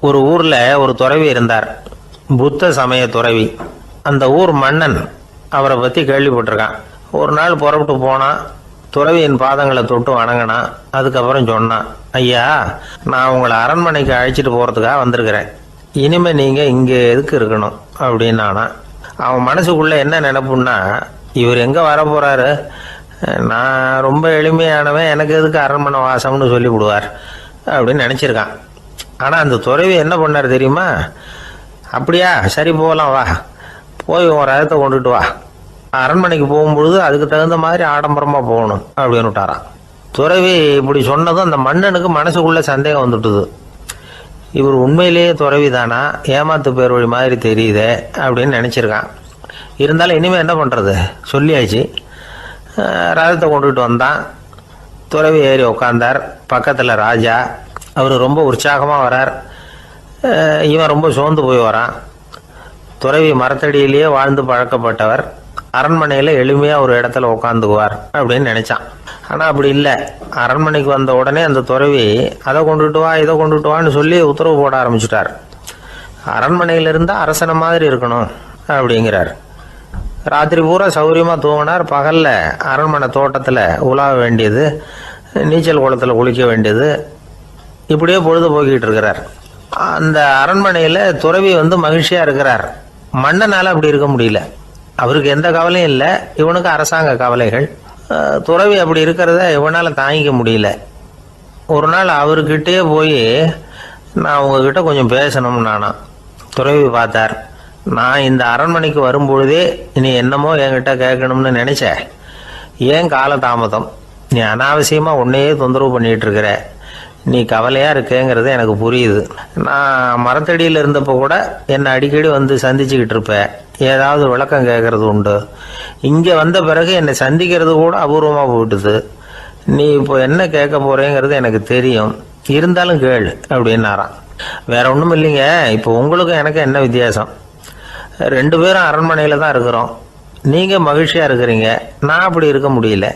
ஒரு ஊர்ல ஒரு துறவி இருந்தார், புத்த சமய துறவி. அந்த ஊர் மன்னன் அவரை பத்தி கேள்விப்பட்டிருக்கான். ஒரு நாள் புறப்பட்டு போனான், துறவியின் பாதங்களை தொட்டு வணங்கினான். அதுக்கப்புறம் சொன்னான், ஐயா, நான் உங்களை அரண்மனைக்கு அழைச்சிட்டு போறதுக்காக வந்திருக்கிறேன். இனிமே நீங்க இங்க எதுக்கு இருக்கணும் அப்படின்னானா. அவன் மனசுக்குள்ள என்ன நினைப்புன்னா, இவர் எங்க வர போறாரு, நான் ரொம்ப எளிமையானவன், எனக்கு எதுக்கு அரண்மனை வாசம்னு சொல்லி விடுவார் அப்படின்னு நினைச்சிருக்கான். ஆனா அந்த துறவி என்ன பண்ணார் தெரியுமா? அப்படியா, சரி போகலாம், வா, போய் உன் ரதத்தை கொண்டுட்டு வா, அரண்மனைக்கு போகும்பொழுது அதுக்கு தகுந்த மாதிரி ஆடம்பரமா போகணும் அப்படின்னு விட்டாரான். துறவி இப்படி சொன்னதும் அந்த மன்னனுக்கு மனசுக்குள்ள சந்தேகம் வந்துட்டுது. இவர் உண்மையிலேயே துறவி தானா, ஏமாத்து பேர் வழி மாதிரி தெரியுதே அப்படின்னு நினைச்சிருக்கான். இருந்தாலும் இனிமே என்ன பண்றது, சொல்லியாச்சு. ரதத்தை கொண்டுட்டு வந்தான். துறவி ஏறி உக்காந்தார். பக்கத்துல ராஜா. அவர் ரொம்ப உற்சாகமா வரார். இவன் ரொம்ப சோர்ந்து போய் வரான். துறவி மரத்தடியிலேயே வாழ்ந்து பழக்கப்பட்டவர், அரண்மனையில எளிமையா ஒரு இடத்துல உட்காந்துக்குவார் அப்படின்னு நினைச்சான். ஆனா அப்படி இல்லை. அரண்மனைக்கு வந்த உடனே அந்த துறவி அதை கொண்டுட்டு வா, இதை கொண்டுட்டு வான்னு சொல்லி உத்தரவு போட ஆரம்பிச்சுட்டார். அரண்மனையில இருந்தா அரசனை மாதிரி இருக்கணும் அப்படிங்கிறார். ராத்திரி பூரா சௌரியமா தூங்கினார். பகல்ல அரண்மனை தோட்டத்துல உலாவ வேண்டியது, நீச்சல் குளத்துல குளிக்க வேண்டியது, இப்படியே பொழுது போக்கிட்டு இருக்கிறார். அந்த அரண்மனையில துறவி மகிழ்ச்சியா இருக்கிறார். மன்னனால அப்படி இருக்க முடியல. அவருக்கு எந்த கவலையும் இல்லை, இவனுக்கு அரசாங்க கவலைகள். துறவி அப்படி இருக்கிறத இவனால தாங்கிக்க முடியல. ஒரு நாள் அவர்கிட்டயே போய், நான் உங்ககிட்ட கொஞ்சம் பேசணும் நானா. துறவி பார்த்தார். நான் இந்த அரண்மனைக்கு வரும்பொழுதே நீ என்னமோ என்கிட்ட கேட்கணும்னு நினைச்ச, ஏன் கால தாமதம், நீ அனாவசியமா உன்னையே தொந்தரவு பண்ணிட்டு இருக்கிற, நீ கவலையா இருக்கேங்கிறது எனக்கு புரியுது. நான் மரத்தடியில் இருந்தப்போ கூட என்னை அடிக்கடி சந்திச்சுக்கிட்டு இருப்ப, ஏதாவது விளக்கம் கேட்கறது உண்டு. இங்க வந்த பிறகு என்னை சந்திக்கிறது கூட அபூர்வமா போயிட்டுது. நீ இப்போ என்ன கேட்க போறேங்கிறது எனக்கு தெரியும், இருந்தாலும் கேளு அப்படின்னாராம். வேற ஒண்ணும் இல்லைங்க, இப்போ உங்களுக்கும் எனக்கு என்ன வித்தியாசம், 2 பேரும் அரண்மனையில தான் இருக்கிறோம். நீங்க மகிழ்ச்சியா இருக்கிறீங்க, நான் அப்படி இருக்க முடியல.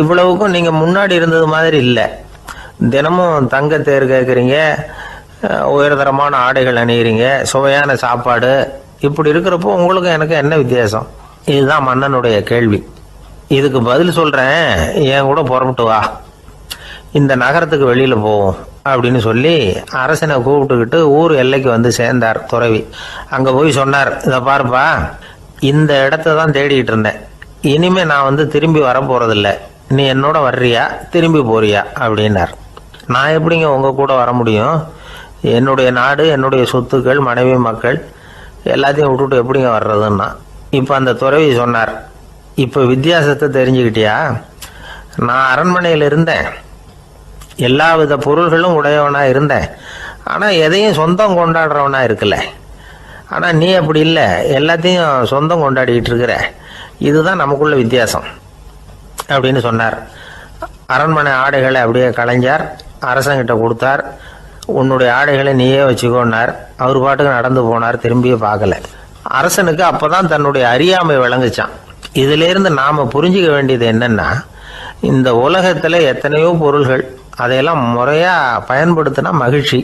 இவ்வளவுக்கும் நீங்க முன்னாடி இருந்தது மாதிரி இல்லை. தினமும் தங்க தேர் கேட்குறீங்க, உயர்தரமான ஆடைகள் அணிகிறீங்க, சுவையான சாப்பாடு. இப்படி இருக்கிறப்போ உங்களுக்கு எனக்கு என்ன வித்தியாசம்? இதுதான் மன்னனுடைய கேள்வி. இதுக்கு பதில் சொல்றேன், என் கூட புறப்பட்டு வா, இந்த நகரத்துக்கு வெளியில போவோம் அப்படின்னு சொல்லி அரசனை கூப்பிட்டுக்கிட்டு ஊர் எல்லைக்கு சேர்ந்தார் துறவி. அங்க போய் சொன்னார், இதை பாருப்பா, இந்த இடத்த தான் தேடிட்டு இருந்தேன். இனிமே நான் திரும்பி வர போறதில்ல, நீ என்னோட வர்றியா திரும்பி போறியா அப்படின்னார். நான் எப்படிங்க உங்க கூட வர முடியும், என்னுடைய நாடு, என்னுடைய சொத்துக்கள், மனைவி, மக்கள் எல்லாத்தையும் விட்டுட்டு எப்படிங்க வர்றதுன்னா. இப்ப அந்த துறவி சொன்னார், இப்ப வித்தியாசத்தை தெரிஞ்சுக்கிட்டியா? நான் அரண்மனையில் இருந்தேன், எல்லா வித பொருள்களும் உடையவனா இருந்தேன், ஆனா எதையும் சொந்தம் கொண்டாடுறவனா இருக்கல. ஆனா நீ அப்படி இல்லை, எல்லாத்தையும் சொந்தம் கொண்டாடிட்டு இருக்கிற. இதுதான் நமக்குள்ள வித்தியாசம் அப்படின்னு சொன்னார். அரண்மனை ஆடைகளை அப்படியே களைஞ்சார், அரசங்கிட்ட கொடுத்தார். உன்னுடைய ஆடைகளை நீயே வச்சுக்கோன்னார். அவர் பாட்டுக்கு நடந்து போனார், திரும்பியே பார்க்கல. அரசனுக்கு அப்பதான் தன்னுடைய அறியாமை விளங்குச்சான். இதுல இருந்து நாம புரிஞ்சுக்க வேண்டியது என்னன்னா, இந்த உலகத்துல எத்தனையோ பொருள்கள், அதையெல்லாம் முறையா பயன்படுத்தினா மகிழ்ச்சி.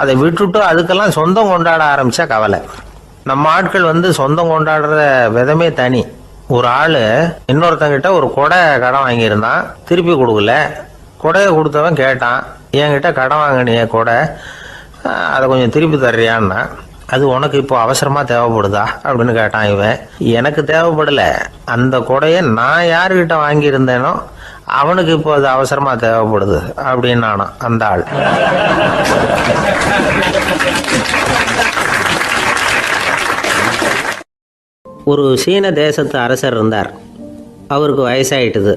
அதை விட்டுட்டு அதுக்கெல்லாம் சொந்தம் கொண்டாட ஆரம்பிச்சா கவலை. நம்ம ஆட்கள் சொந்தம் கொண்டாடுற விதமே தனி. ஒரு ஆளு இன்னொருத்தங்கிட்ட ஒரு கொடை கடன் வாங்கியிருந்தான், திருப்பி கொடுக்கல. கொடையை கொடுத்தவன் கேட்டான், என்கிட்ட கடன் வாங்கினிய கொடை, அதை கொஞ்சம் திருப்பி தர்றியான்னா. அது உனக்கு இப்போ அவசரமா தேவைப்படுதா அப்படின்னு கேட்டான் இவன். எனக்கு தேவைப்படல, அந்த கொடையை நான் யாருக்கிட்ட வாங்கியிருந்தேனோ அவனுக்கு இப்போ அது அவசரமா தேவைப்படுது அப்படின்னானா அந்த ஆள். ஒரு சீன தேசத்து அரசர் இருந்தார். அவருக்கு வயசாயிட்டுது.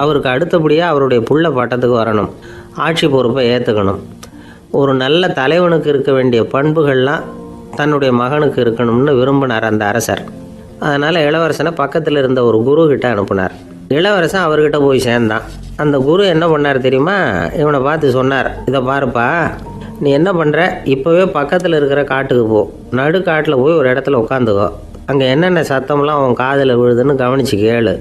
அவருக்கு அடுத்தபடியாக அவருடைய புள்ள பட்டத்துக்கு வரணும், ஆட்சி பொறுப்பை ஏற்றுக்கணும். ஒரு நல்ல தலைவனுக்கு இருக்க வேண்டிய பண்புகள்லாம் தன்னுடைய மகனுக்கு இருக்கணும்னு விரும்பினார் அந்த அரசர். அதனால் இளவரசனை பக்கத்தில் இருந்த ஒரு குரு கிட்ட அனுப்புனார். இளவரசன் அவர்கிட்ட போய் சேர்ந்தான். அந்த குரு என்ன பண்ணார் தெரியுமா? இவனை பார்த்து சொன்னார், இதை பாருப்பா, நீ என்ன பண்ணுற, இப்போவே பக்கத்தில் இருக்கிற காட்டுக்கு போ, நடுக்காட்டில் போய் ஒரு இடத்துல உட்காந்துக்கோ. அங்கே என்னென்ன சத்தம்லாம் உன் காதில் விழுதுன்னு கவனிச்சு கேளு.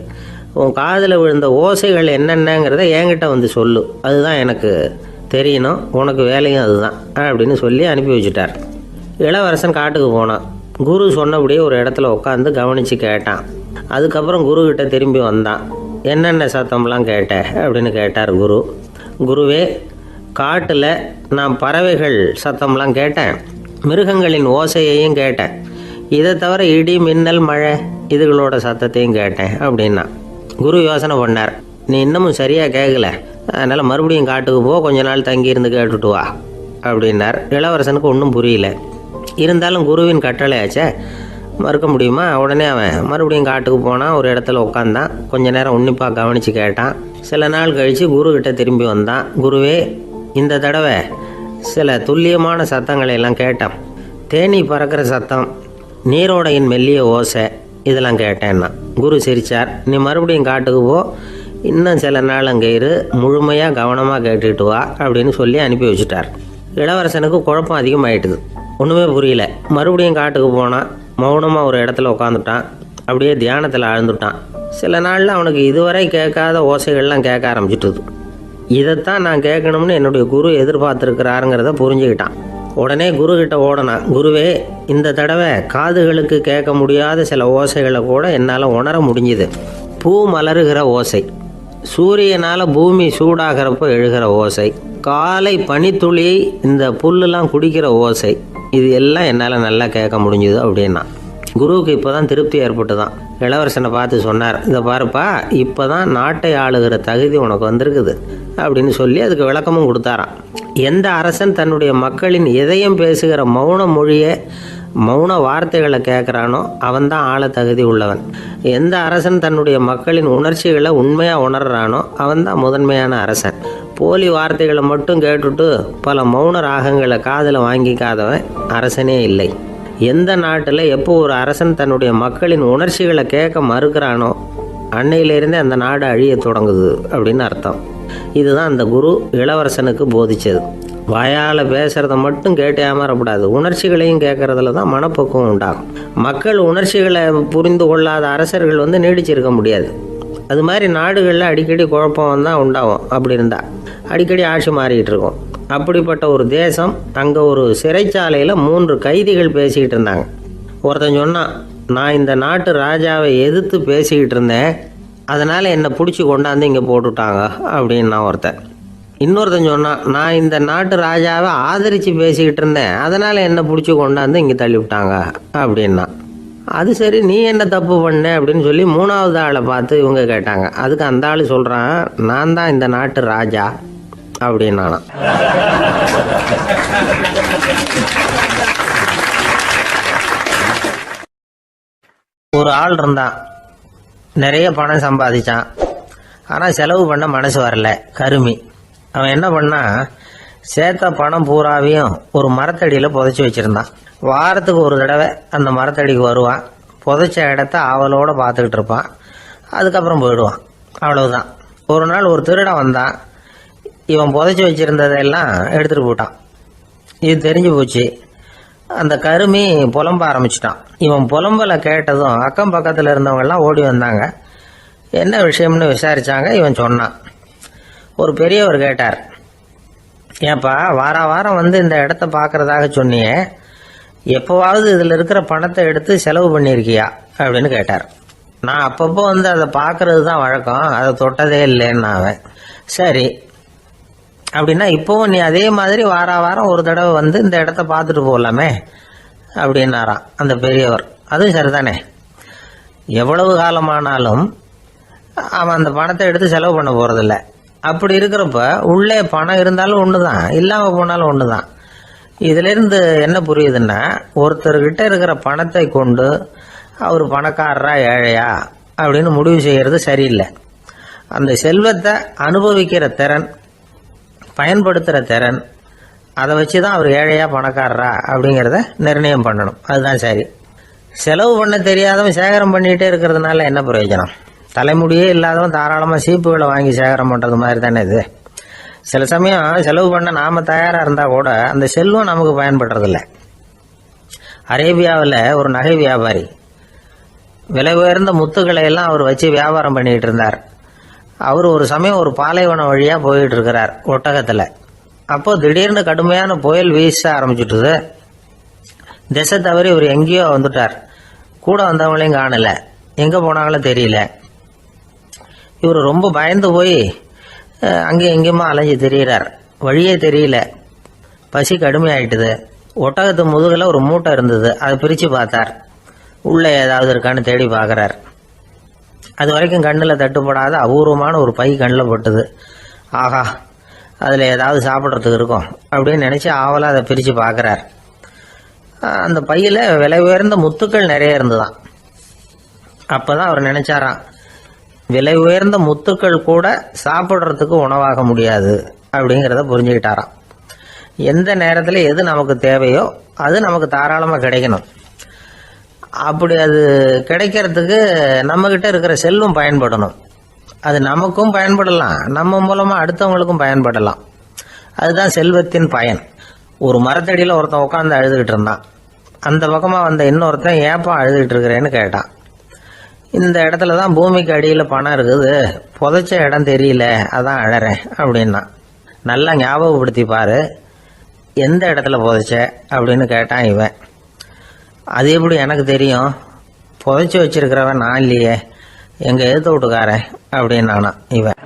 உன் காதில் விழுந்த ஓசைகள் என்னென்னங்கிறத என்கிட்ட சொல்லு, அதுதான் எனக்கு தெரியணும், உனக்கு வேலையும் அதுதான் அப்படின்னு சொல்லி அனுப்பி வச்சுட்டார். இளவரசன் காட்டுக்கு போனான். குரு சொன்னபடியே ஒரு இடத்துல உட்காந்து கவனித்து கேட்டான். அதுக்கப்புறம் குருக்கிட்ட திரும்பி வந்தான். என்னென்ன சத்தம்லாம் கேட்ட அப்படின்னு கேட்டார் குரு. குருவே, காட்டில் நான் பறவைகள் சத்தம்லாம் கேட்டேன், மிருகங்களின் ஓசையையும் கேட்டேன், இதை தவிர இடி மின்னல் மழை இதுகளோட சத்தத்தையும் கேட்டேன் அப்படின்னா. குரு யோசனை பண்ணார், நீ இன்னமும் சரியாக கேட்கல, அதனால் மறுபடியும் காட்டுக்கு போ, கொஞ்ச நாள் தங்கியிருந்து கேட்டுட்டு வா அப்படின்னார். இளவரசனுக்கு ஒன்றும் புரியல. இருந்தாலும் குருவின் கட்டளையாச்சே, மறுக்க முடியுமா? உடனே அவன் மறுபடியும் காட்டுக்கு போனான். ஒரு இடத்துல உட்காந்தான். கொஞ்ச நேரம் உன்னிப்பாக கவனித்து கேட்டான். சில நாள் கழித்து குருக்கிட்ட திரும்பி வந்தான். குருவே, இந்த தடவை சில துல்லியமான சத்தங்களை எல்லாம் கேட்டான். தேனி பறக்கிற சத்தம், நீரோடையின் மெல்லிய ஓசை, இதெல்லாம் கேட்டேன்னா. குரு சிரித்தார். நீ மறுபடியும் காட்டுக்கு போ, இன்னும் சில நாள் அங்கே இரு, முழுமையாக கவனமாக கேட்டுக்கிட்டு வா அப்படின்னு சொல்லி அனுப்பி வச்சுட்டார். இளவரசனுக்கு குழப்பம் அதிகமாயிட்டுது. ஒன்றுமே புரியல. மறுபடியும் காட்டுக்கு போனான். மௌனமாக ஒரு இடத்துல உட்காந்துட்டான். அப்படியே தியானத்தில் ஆழ்ந்துட்டான். சில நாளில் அவனுக்கு இதுவரை கேட்காத ஓசைகள்லாம் கேட்க ஆரம்பிச்சிட்டுது. இதைத்தான் நான் கேட்கணும்னு என்னுடைய குரு எதிர்பார்த்துருக்கிறாருங்கிறத புரிஞ்சுக்கிட்டான். உடனே குருக்கிட்ட ஓடனான். குருவே, இந்த தடவை காதுகளுக்கு கேட்க முடியாத சில ஓசைகளை கூட என்னால் உணர முடிஞ்சுது. பூ மலருகிற ஓசை, சூரியனால் பூமி சூடாகிறப்போ எழுகிற ஓசை, காலை பனித்துளி இந்த புல்லுலாம் குடிக்கிற ஓசை, இது எல்லாம் என்னால் நல்லா கேட்க முடிஞ்சுது அப்படின்னா. குருவுக்கு இப்போ தான் திருப்தி ஏற்பட்டு தான். இளவரசனை பார்த்து சொன்னார், இதை பாருப்பா, இப்போ தான் நாட்டை ஆளுகிற தகுதி உனக்கு வந்திருக்குது அப்படின்னு சொல்லி அதுக்கு விளக்கமும் கொடுத்தாராம். எந்த அரசன் தன்னுடைய மக்களின் இதயம் பேசுகிற மௌன மொழியை, மௌன வார்த்தைகளை கேட்குறானோ அவன்தான் ஆள தகுதி உள்ளவன். எந்த அரசன் தன்னுடைய மக்களின் உணர்ச்சிகளை உண்மையாக உணர்றானோ அவன்தான் முதன்மையான அரசன். போலி வார்த்தைகளை மட்டும் கேட்டுட்டு பல மௌன ராகங்களை காதில் வாங்கிக்காதவன் அரசனே இல்லை. எந்த நாட்டில் எப்போ ஒரு அரசன் தன்னுடைய மக்களின் உணர்ச்சிகளை கேட்க மறுக்கிறானோ அன்னையிலேருந்தே அந்த நாடு அழிய தொடங்குது அப்படின்னு அர்த்தம். இதுதான் அந்த குரு இளவரசனுக்கு போதிச்சது. வாயால் பேசுகிறத மட்டும் கேட்டு ஏமாறக்கூடாது, உணர்ச்சிகளையும் கேட்கறதுல தான் மனப்பக்குவம் உண்டாகும். மக்கள் உணர்ச்சிகளை புரிந்து கொள்ளாத அரசர்கள் நீடிச்சிருக்க முடியாது. அது மாதிரி நாடுகளில் அடிக்கடி குழப்பம் தான் உண்டாகும். அப்படி இருந்தால் அடிக்கடி ஆட்சி மாறிக்கிட்டு இருக்கும். அப்படிப்பட்ட ஒரு தேசம், அங்கே ஒரு சிறைச்சாலையில் 3 கைதிகள் பேசிக்கிட்டு இருந்தாங்க. ஒருத்தன் சொன்னான், நான் இந்த நாட்டு ராஜாவை எதிர்த்து பேசிக்கிட்டு இருந்தேன், அதனால் என்னை பிடிச்சி கொண்டாந்து இங்கே போட்டுட்டாங்க அப்படின்னா ஒருத்தன். இன்னொருத்தன் சொன்னான், நான் இந்த நாட்டு ராஜாவை ஆதரித்து பேசிக்கிட்டு இருந்தேன், அதனால் என்னை பிடிச்சி கொண்டாந்து இங்கே தள்ளி விட்டாங்க அப்படின்னா. அது சரி, நீ என்ன தப்பு பண்ண அப்படின்னு சொல்லி 3வது ஆளை பார்த்து இவங்க கேட்டாங்க. அதுக்கு அந்த ஆள் சொல்கிறான், நான் தான் இந்த நாட்டு ராஜா அப்படின்னானா. ஒரு ஆள் இருந்தான், நிறைய பணம் சம்பாதிச்சான், ஆனால் செலவு பண்ண மனசு வரல, கருமி. அவன் என்ன பண்ணா, சேர்த்த பணம் பூராவையும் ஒரு மரத்தடியில் புதைச்சி வச்சுருந்தான். வாரத்துக்கு ஒரு தடவை அந்த மரத்தடிக்கு வருவான், புதைச்ச இடத்த ஆவலோடு பார்த்துக்கிட்டு இருப்பான், அதுக்கப்புறம் போயிடுவான். அவ்வளவுதான். ஒரு நாள் ஒரு திருடன் வந்தான். இவன் புதைச்சி வச்சுருந்ததெல்லாம் எடுத்துகிட்டு போட்டான். இது தெரிஞ்சு போச்சு. அந்த கருமி புலம்ப ஆரம்பிச்சிட்டான். இவன் புலம்பலை கேட்டதும் அக்கம் பக்கத்தில் இருந்தவங்கெல்லாம் ஓடி வந்தாங்க. என்ன விஷயம்னு விசாரித்தாங்க. இவன் சொன்னான். ஒரு பெரியவர் கேட்டார், ஏப்பா, வாரம் இந்த இடத்த பார்க்குறதாக சொன்னியே, எப்போவாவது இதில் இருக்கிற பணத்தை எடுத்து செலவு பண்ணியிருக்கியா அப்படின்னு கேட்டார். நான் அப்பப்போ அதை பார்க்கறது தான் வழக்கம், அதை தொட்டதே இல்லைன்னு அவன். சரி, அப்படின்னா இப்போவும் நீ அதே மாதிரி வாரம் ஒரு தடவை இந்த இடத்த பார்த்துட்டு போகலாமே அப்படின்னாராம் அந்த பெரியவர். அதுவும் சரிதானே, எவ்வளவு காலமானாலும் அவன் அந்த பணத்தை எடுத்து செலவு பண்ண போகிறதில்ல. அப்படி இருக்கிறப்ப உள்ளே பணம் இருந்தாலும் ஒன்று தான், இல்லாமல் போனாலும் ஒன்று தான். இதிலிருந்து என்ன புரியுதுன்னா, ஒருத்தர்கிட்ட இருக்கிற பணத்தை கொண்டு அவர் பணக்காரரா ஏழையா அப்படின்னு முடிவு செய்கிறது சரியில்லை. அந்த செல்வத்தை அனுபவிக்கிற திறன், பயன்படுத்துகிற திறன், அதை வச்சு தான் அவர் ஏழையா பணக்காரரா அப்படிங்கிறத நிர்ணயம் பண்ணணும். அதுதான் சரி. செலவு பண்ண தெரியாதவன் சேகரம் பண்ணிகிட்டே இருக்கிறதுனால என்ன பிரயோஜனம்? தலைமுடியே இல்லாதவன் தாராளமாக சீப்புகளை வாங்கி சேகரம் பண்ணுறது மாதிரி தானே இது. சில சமயம் செலவு பண்ண நாம் தயாராக இருந்தால் கூட அந்த செல்வம் நமக்கு பயன்படுறதில்ல. அரேபியாவில் ஒரு நகை வியாபாரி விலை உயர்ந்த முத்துக்களை எல்லாம் அவர் வச்சு வியாபாரம் பண்ணிகிட்டு இருந்தார். அவர் ஒரு சமயம் ஒரு பாலைவனம் வழியாக போயிட்டு இருக்கிறார் ஒட்டகத்தில். அப்போ திடீர்னு கடுமையான புயல் வீச ஆரம்பிச்சுட்டுது. திசை தவறி இவர் எங்கேயோ வந்துட்டார். கூட வந்தவங்களையும் காணல, எங்க போனாங்களோ தெரியல. இவர் ரொம்ப பயந்து போய் அங்கேயும் எங்கேயுமா அலைஞ்சு திரியிறார். வழியே தெரியல. பசி கடுமையாயிட்டுது. ஒட்டகத்து முதுகில் ஒரு மூட்டை இருந்தது. அதை பிரித்து பார்த்தார். உள்ளே ஏதாவது இருக்கான்னு தேடி பார்க்குறார். அது வரைக்கும் கண்ணில் தட்டுப்படாத அபூர்வமான ஒரு பை கண்ணில் பட்டுது. ஆஹா, அதில் ஏதாவது சாப்பிட்றதுக்கு இருக்கும் அப்படின்னு நினச்சி ஆவலாக அதை பிரித்து பார்க்குறார். அந்த பையில் விலை உயர்ந்த முத்துக்கள் நிறைய இருந்துதான். அப்போ தான் அவர் நினச்சாராம், விலை உயர்ந்த முத்துக்கள் கூட சாப்பிட்றதுக்கு உணவாக முடியாது அப்படிங்கிறத புரிஞ்சுக்கிட்டாராம். எந்த நேரத்தில் எது நமக்கு தேவையோ அது நமக்கு தாராளமாக கிடைக்கணும். அப்படி அது கிடைக்கிறதுக்கு நம்மக்கிட்ட இருக்கிற செல்வம் பயன்படணும். அது நமக்கும் பயன்படலாம், நம்ம மூலமாக அடுத்தவங்களுக்கும் பயன்படலாம். அதுதான் செல்வத்தின் பயன். ஒரு மரத்தடியில் ஒருத்தன் உட்காந்து அழுதுகிட்டு இருந்தான். அந்த பக்கமாக வந்த இன்னொருத்தன் ஏப்பா அழுதுகிட்டு இருக்கிறேன்னு கேட்டான். இந்த இடத்துல தான் பூமிக்கு அடியில் பணம் இருக்குது, புதைச்ச இடம் தெரியல, அதான் அழறேன் அப்படின்னா. நல்லா ஞாபகப்படுத்தி பாரு, எந்த இடத்துல புதைச்ச அப்படின்னு கேட்டான் இவன். அது எப்படி எனக்கு தெரியும், புதைச்சி வச்சிருக்கிறவன் நான் இல்லையே, எங்கள் எதிர்த்து வீட்டுக்காரன் அப்படின்னானா இவன்.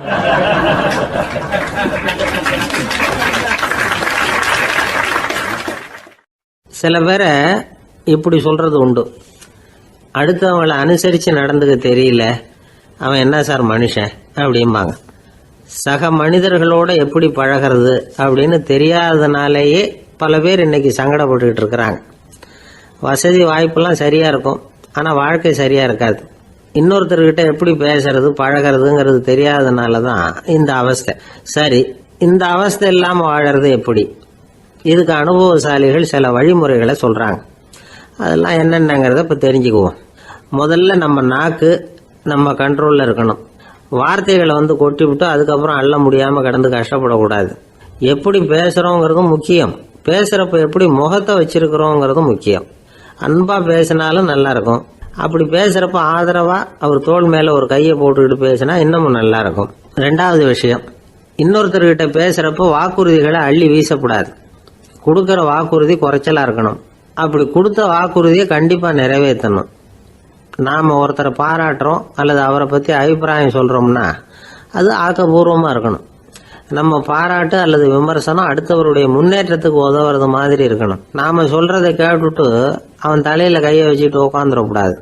சில பேரை இப்படி சொல்றது உண்டு. அடுத்தவங்களை அனுசரித்து நடந்துக்க தெரியல, அவன் என்ன சார் மனுஷன் அப்படிம்பாங்க. சக மனிதர்களோட எப்படி பழகிறது அப்படின்னு தெரியாததுனாலேயே பல பேர் இன்னைக்கு சங்கடப்பட்டுக்கிட்டு இருக்கிறாங்க. வசதி வாய்ப்பெல்லாம் சரியா இருக்கும், ஆனால் வாழ்க்கை சரியா இருக்காது. இன்னொருத்தர்கிட்ட எப்படி பேசுறது பழகிறதுங்கிறது தெரியாததுனால தான் இந்த அவஸ்தை. சரி, இந்த அவஸ்தை இல்லாமல் வாழறது எப்படி? இதுக்கு அனுபவசாலிகள் சில வழிமுறைகளை சொல்றாங்க. அதெல்லாம் என்னென்னங்கிறத இப்போ தெரிஞ்சுக்குவோம். முதல்ல நம்ம நாக்கு நம்ம கண்ட்ரோலில் இருக்கணும். வார்த்தைகளை கொட்டி விட்டு அதுக்கப்புறம் அள்ள முடியாமல் கிடந்து கஷ்டப்படக்கூடாது. எப்படி பேசுகிறோங்கிறதும் முக்கியம், பேசுகிறப்ப எப்படி முகத்தை வச்சிருக்கிறோங்கிறதும் முக்கியம். அன்பாக பேசினாலும் நல்லா இருக்கும். அப்படி பேசுகிறப்ப ஆதரவாக அவர் தோள் மேலே ஒரு கையை போட்டுக்கிட்டு பேசினா இன்னமும் நல்லா இருக்கும். ரெண்டாவது விஷயம், இன்னொருத்தர்கிட்ட பேசுகிறப்போ வாக்குறுதிகளை அள்ளி வீசக்கூடாது. கொடுக்குற வாக்குறுதி குறைச்சலாக இருக்கணும். அப்படி கொடுத்த வாக்குறுதியை கண்டிப்பாக நிறைவேற்றணும். நாம் ஒருத்தரை பாராட்டுறோம் அல்லது அவரை பற்றி அபிப்பிராயம் சொல்கிறோம்னா அது ஆக்கப்பூர்வமாக இருக்கணும். நம்ம பாராட்டு அல்லது விமர்சனம் அடுத்தவருடைய முன்னேற்றத்துக்கு உதவுறது மாதிரி இருக்கணும். நாம் சொல்கிறத கேட்டுட்டு அவன் தலையில் கையை வச்சுட்டு உட்காந்துடக்கூடாது.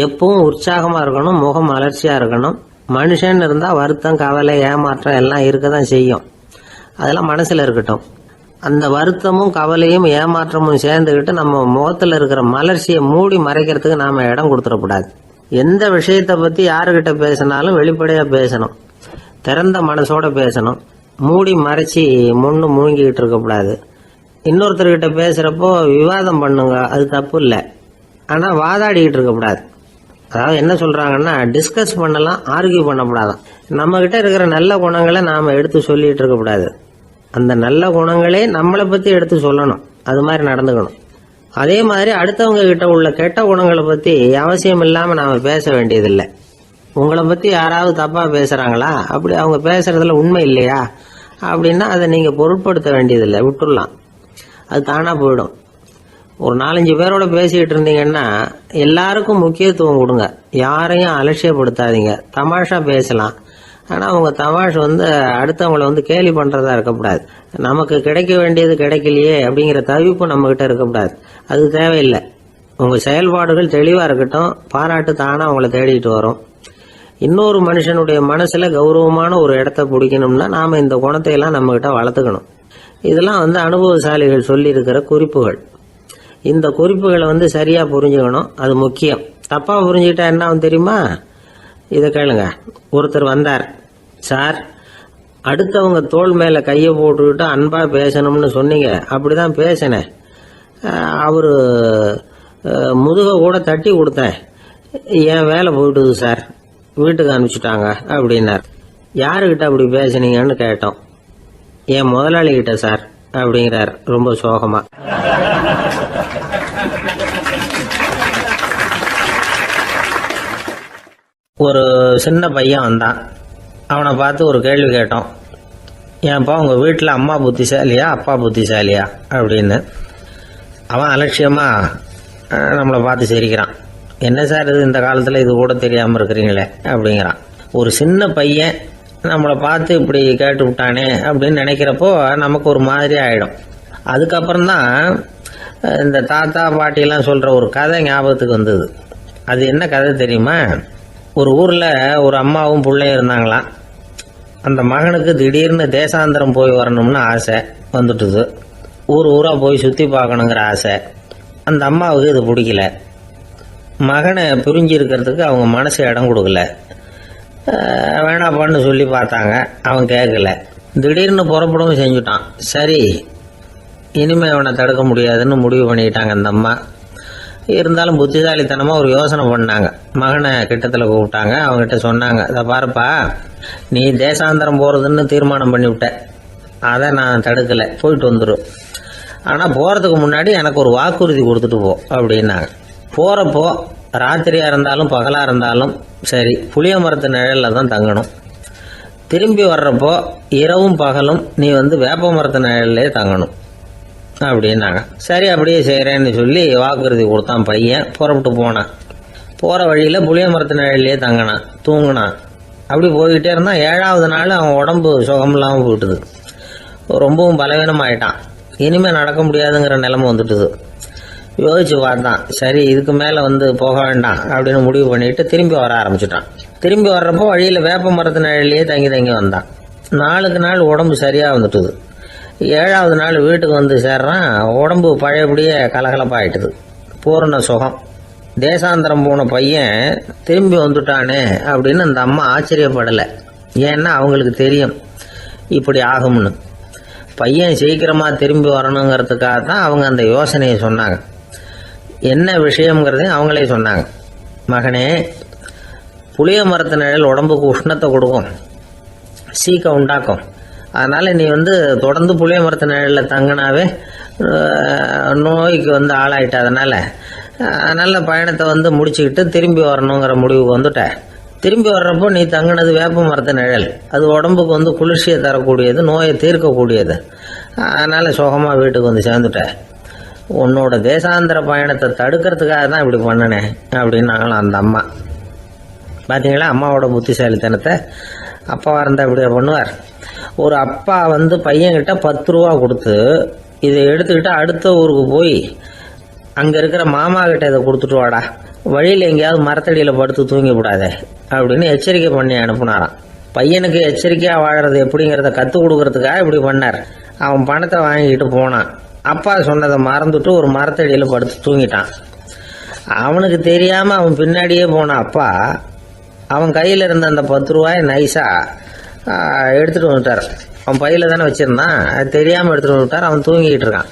எப்பவும் உற்சாகமாக இருக்கணும், முகம் மலர்ச்சியாக இருக்கணும். மனுஷன் இருந்தால் வருத்தம், கவலை, ஏமாற்றம் எல்லாம் இருக்க தான் செய்யும். அதெல்லாம் மனசில் இருக்கட்டும். அந்த வருத்தமும் கவலையும் ஏமாற்றமும் சேர்ந்துக்கிட்டு நம்ம முகத்தில் இருக்கிற மலர்ச்சியை மூடி மறைக்கிறதுக்கு நாம் இடம் கொடுத்துடக்கூடாது. எந்த விஷயத்தை பற்றி யாருக்கிட்ட பேசினாலும் வெளிப்படையாக பேசணும், திறந்த மனசோட பேசணும். மூடி மறைச்சி முன்னு மூழ்கிக்கிட்டு இருக்கக்கூடாது. இன்னொருத்தர்கிட்ட பேசுகிறப்போ விவாதம் பண்ணுங்க, அது தப்பு இல்லை. ஆனால் வாதாடிக்கிட்டு இருக்கக்கூடாது. அதாவது என்ன சொல்கிறாங்கன்னா, டிஸ்கஸ் பண்ணலாம், ஆர்கியூ பண்ணக்கூடாதான். நம்மக்கிட்ட இருக்கிற நல்ல குணங்களை நாம் எடுத்து சொல்லிகிட்டு இருக்கக்கூடாது. அந்த நல்ல குணங்களே நம்மளை பற்றி எடுத்து சொல்லணும். அது மாதிரி நடந்துக்கணும். அதே மாதிரி அடுத்தவங்க கிட்ட உள்ள கெட்ட குணங்களை பற்றி அவசியம் இல்லாமல் நாம் பேச வேண்டியதில்லை. உங்களை பற்றி யாராவது தப்பாக பேசுகிறாங்களா, அப்படி அவங்க பேசுகிறதுல உண்மை இல்லையா அப்படின்னா அதை நீங்கள் பொருட்படுத்த வேண்டியதில்லை, விட்டுடலாம். அது தானாக போயிடும். ஒரு 4-5 பேரோட பேசிக்கிட்டு இருந்தீங்கன்னா எல்லாருக்கும் முக்கியத்துவம் கொடுங்க, யாரையும் அலட்சியப்படுத்தாதீங்க. தமாஷா பேசலாம், ஆனால் அவங்க தமாஷ் அடுத்தவங்களை கேலி பண்ணுறதா இருக்கக்கூடாது. நமக்கு கிடைக்க வேண்டியது கிடைக்கலையே அப்படிங்கிற தவிப்பு நம்மக்கிட்ட இருக்கக்கூடாது. அது தேவையில்லை. உங்கள் செயல்பாடுகள் தெளிவாக இருக்கட்டும், பாராட்டு தானாக அவங்கள தேடிட்டு வரும். இன்னொரு மனுஷனுடைய மனசில் கௌரவமான ஒரு இடத்த பிடிக்கணும்னா நாம் இந்த குணத்தையெல்லாம் நம்மக்கிட்ட வளர்த்துக்கணும். இதெல்லாம் அனுபவசாலிகள் சொல்லியிருக்கிற குறிப்புகள். இந்த குறிப்புகளை சரியாக புரிஞ்சுக்கணும், அது முக்கியம். தப்பாக புரிஞ்சுக்கிட்டா என்ன ஆகும் தெரியுமா? இதை கேளுங்க. ஒருத்தர் வந்தார், சார் அடுத்தவங்க தோள் மேலே கையை போட்டுக்கிட்டு அன்பாக பேசணும்னு சொன்னீங்க, அப்படிதான் பேசினேன். அவர் முதுக கூட தட்டி கொடுத்தேன், என் வேலை போயிட்டுது சார், வீட்டுக்கு அனுப்பிச்சிட்டாங்க அப்படின்னார். யாருக்கிட்ட அப்படி பேசுனீங்கன்னு கேட்டோம். என் முதலாளிகிட்ட சார் அப்படிங்கிறார் ரொம்ப சோகமா. ஒரு சின்ன பையன் வந்தான். அவனை பார்த்து ஒரு கேள்வி கேட்டோம். ஏன்ப்பா உங்கள் வீட்டில் அம்மா புத்திசாலியா அப்பா புத்திசாலியா அப்படின்னு. அவன் அலட்சியமாக நம்மளை பார்த்து சிரிக்கிறான். என்ன சார் இது, இந்த காலத்தில் இது கூட தெரியாமல் இருக்கிறீங்களே அப்படிங்கிறான். ஒரு சின்ன பையன் நம்மளை பார்த்து இப்படி கேட்டு விட்டானே அப்படின்னு நினைக்கிறப்போ நமக்கு ஒரு மாதிரி ஆகிடும். அதுக்கப்புறம்தான் இந்த தாத்தா பாட்டிலாம் சொல்கிற ஒரு கதை ஞாபகத்துக்கு வந்தது. அது என்ன கதை தெரியுமா? ஒரு ஊரில் ஒரு அம்மாவும் பிள்ளையும் இருந்தாங்களாம். அந்த மகனுக்கு திடீர்னு தேசாந்திரம் போய் வரணும்னு ஆசை வந்துட்டுது. ஊராக போய் சுற்றி பார்க்கணுங்கிற ஆசை. அந்த அம்மாவுக்கு இது பிடிக்கல. மகனை பிரிஞ்சு இருக்கிறதுக்கு அவங்க மனசு இடம் கொடுக்கல. வேணாப்பான்னு சொல்லி பார்த்தாங்க, அவன் கேட்கல. திடீர்னு புறப்படவும் செஞ்சுட்டான். சரி, இனிமேல் அவனை தடுக்க முடியாதுன்னு முடிவு பண்ணிக்கிட்டாங்க அந்த அம்மா. இருந்தாலும் புத்திசாலித்தனமாக ஒரு யோசனை பண்ணாங்க. மகனை கிட்டத்தில் கூப்பிட்டாங்க. அவங்ககிட்ட சொன்னாங்க, இதை பாருப்பா, நீ தேசாந்திரம் போகிறதுன்னு தீர்மானம் பண்ணிவிட்ட, அதை நான் தடுக்கலை, போயிட்டு வந்துடும். ஆனால் போகிறதுக்கு முன்னாடி எனக்கு ஒரு வாக்குறுதி கொடுத்துட்டு போ அப்படின்னாங்க. போகிறப்போ ராத்திரியாக இருந்தாலும் பகலாக இருந்தாலும் சரி, புளிய மரத்து நிழலில் தான் தங்கணும். திரும்பி வர்றப்போ இரவும் பகலும் நீ வேப்ப மரத்து நிழல்லே தங்கணும் அப்படின்னாங்க. சரி, அப்படியே செய்கிறேன்னு சொல்லி வாக்குறுதி கொடுத்தான் பையன். புறப்பட்டு போனான். போகிற வழியில் புளிய மரத்து நிழல்லே தங்கினான், தூங்கினான். அப்படி போய்கிட்டே இருந்தான். 7வது நாள் அவன் உடம்பு சுகமில்லாமல் போயிட்டுது. ரொம்பவும் பலவீனமாயிட்டான். இனிமேல் நடக்க முடியாதுங்கிற நிலைமை வந்துட்டுது. யோசிச்சு பார்த்தான். சரி, இதுக்கு மேலே போக வேண்டாம் அப்படின்னு முடிவு பண்ணிட்டு திரும்பி வர ஆரம்பிச்சுட்டான். திரும்பி வர்றப்போ வழியில் வேப்ப மரத்து நிழல்லையே தங்கி வந்தான். நாளுக்கு நாள் உடம்பு சரியாக வந்துட்டுது. 7வது நாள் வீட்டுக்கு சேர்றான். உடம்பு பழையபடியே கலகலப்பாயிட்டுது. பூரண சுகம். தேசாந்திரம் போன பையன் திரும்பி வந்துட்டானே அப்படின்னு அந்த அம்மா ஆச்சரியப்படலை. ஏன்னா அவங்களுக்கு தெரியும் இப்படி ஆகும்னு. பையன் சீக்கிரமாக திரும்பி வரணுங்கிறதுக்காக தான் அவங்க அந்த யோசனையை சொன்னாங்க. என்ன விஷயங்கிறதையும் அவங்களே சொன்னாங்க. மகனே, புளிய மரத்து நிழல் உடம்புக்கு உஷ்ணத்தை கொடுக்கும், சீக்கம் உண்டாக்கும். அதனால் நீ தொடர்ந்து புளிய மரத்து நிழலில் தங்கினாவே நோய்க்கு ஆளாயிட்ட. அதனால் பயணத்தை முடிச்சுக்கிட்டு திரும்பி வரணுங்கிற முடிவுக்கு வந்துட்ட. திரும்பி வர்றப்போ நீ தங்கினது வேப்ப மரத்து நிழல். அது உடம்புக்கு குளிர்ச்சியை தரக்கூடியது, நோயை தீர்க்கக்கூடியது. அதனால் சுகமாக வீட்டுக்கு சேர்ந்துட்ட. உன்னோட தேசாந்திர பயணத்தை தடுக்கிறதுக்காக தான் இப்படி பண்ணினேன் அப்படின்னாங்களாம் அந்த அம்மா. பார்த்தீங்களா அம்மாவோட புத்திசாலித்தனத்தை? அப்பாவாக இருந்தால் இப்படியா பண்ணுவார்? ஒரு அப்பா பையன்கிட்ட 10 ரூபா கொடுத்து இதை எடுத்துக்கிட்டு அடுத்த ஊருக்கு போய் அங்கே இருக்கிற மாமா கிட்ட இதை கொடுத்துட்டு வாடா, வழியில் எங்கேயாவது மரத்தடியில் படுத்து தூங்கி விடாதே அப்படின்னு எச்சரிக்கை பண்ணி அனுப்புனாராம். பையனுக்கு எச்சரிக்கையாக வாழறது எப்படிங்கிறத கற்றுக் கொடுக்கறதுக்காக இப்படி பண்ணார். அவன் பணத்தை வாங்கிட்டு போனான். அப்பா சொன்னதை மறந்துட்டு ஒரு மரத்தடியில் படுத்து தூங்கிட்டான். அவனுக்கு தெரியாமல் அவன் பின்னாடியே போன அப்பா அவன் கையில் இருந்த அந்த 10 ரூபாயை நைஸாக எடுத்துகிட்டு வந்துட்டார். அவன் பையில் தானே வச்சுருந்தான், அது தெரியாமல் எடுத்துகிட்டு வந்துட்டார். அவன் தூங்கிக்கிட்டு இருக்கான்.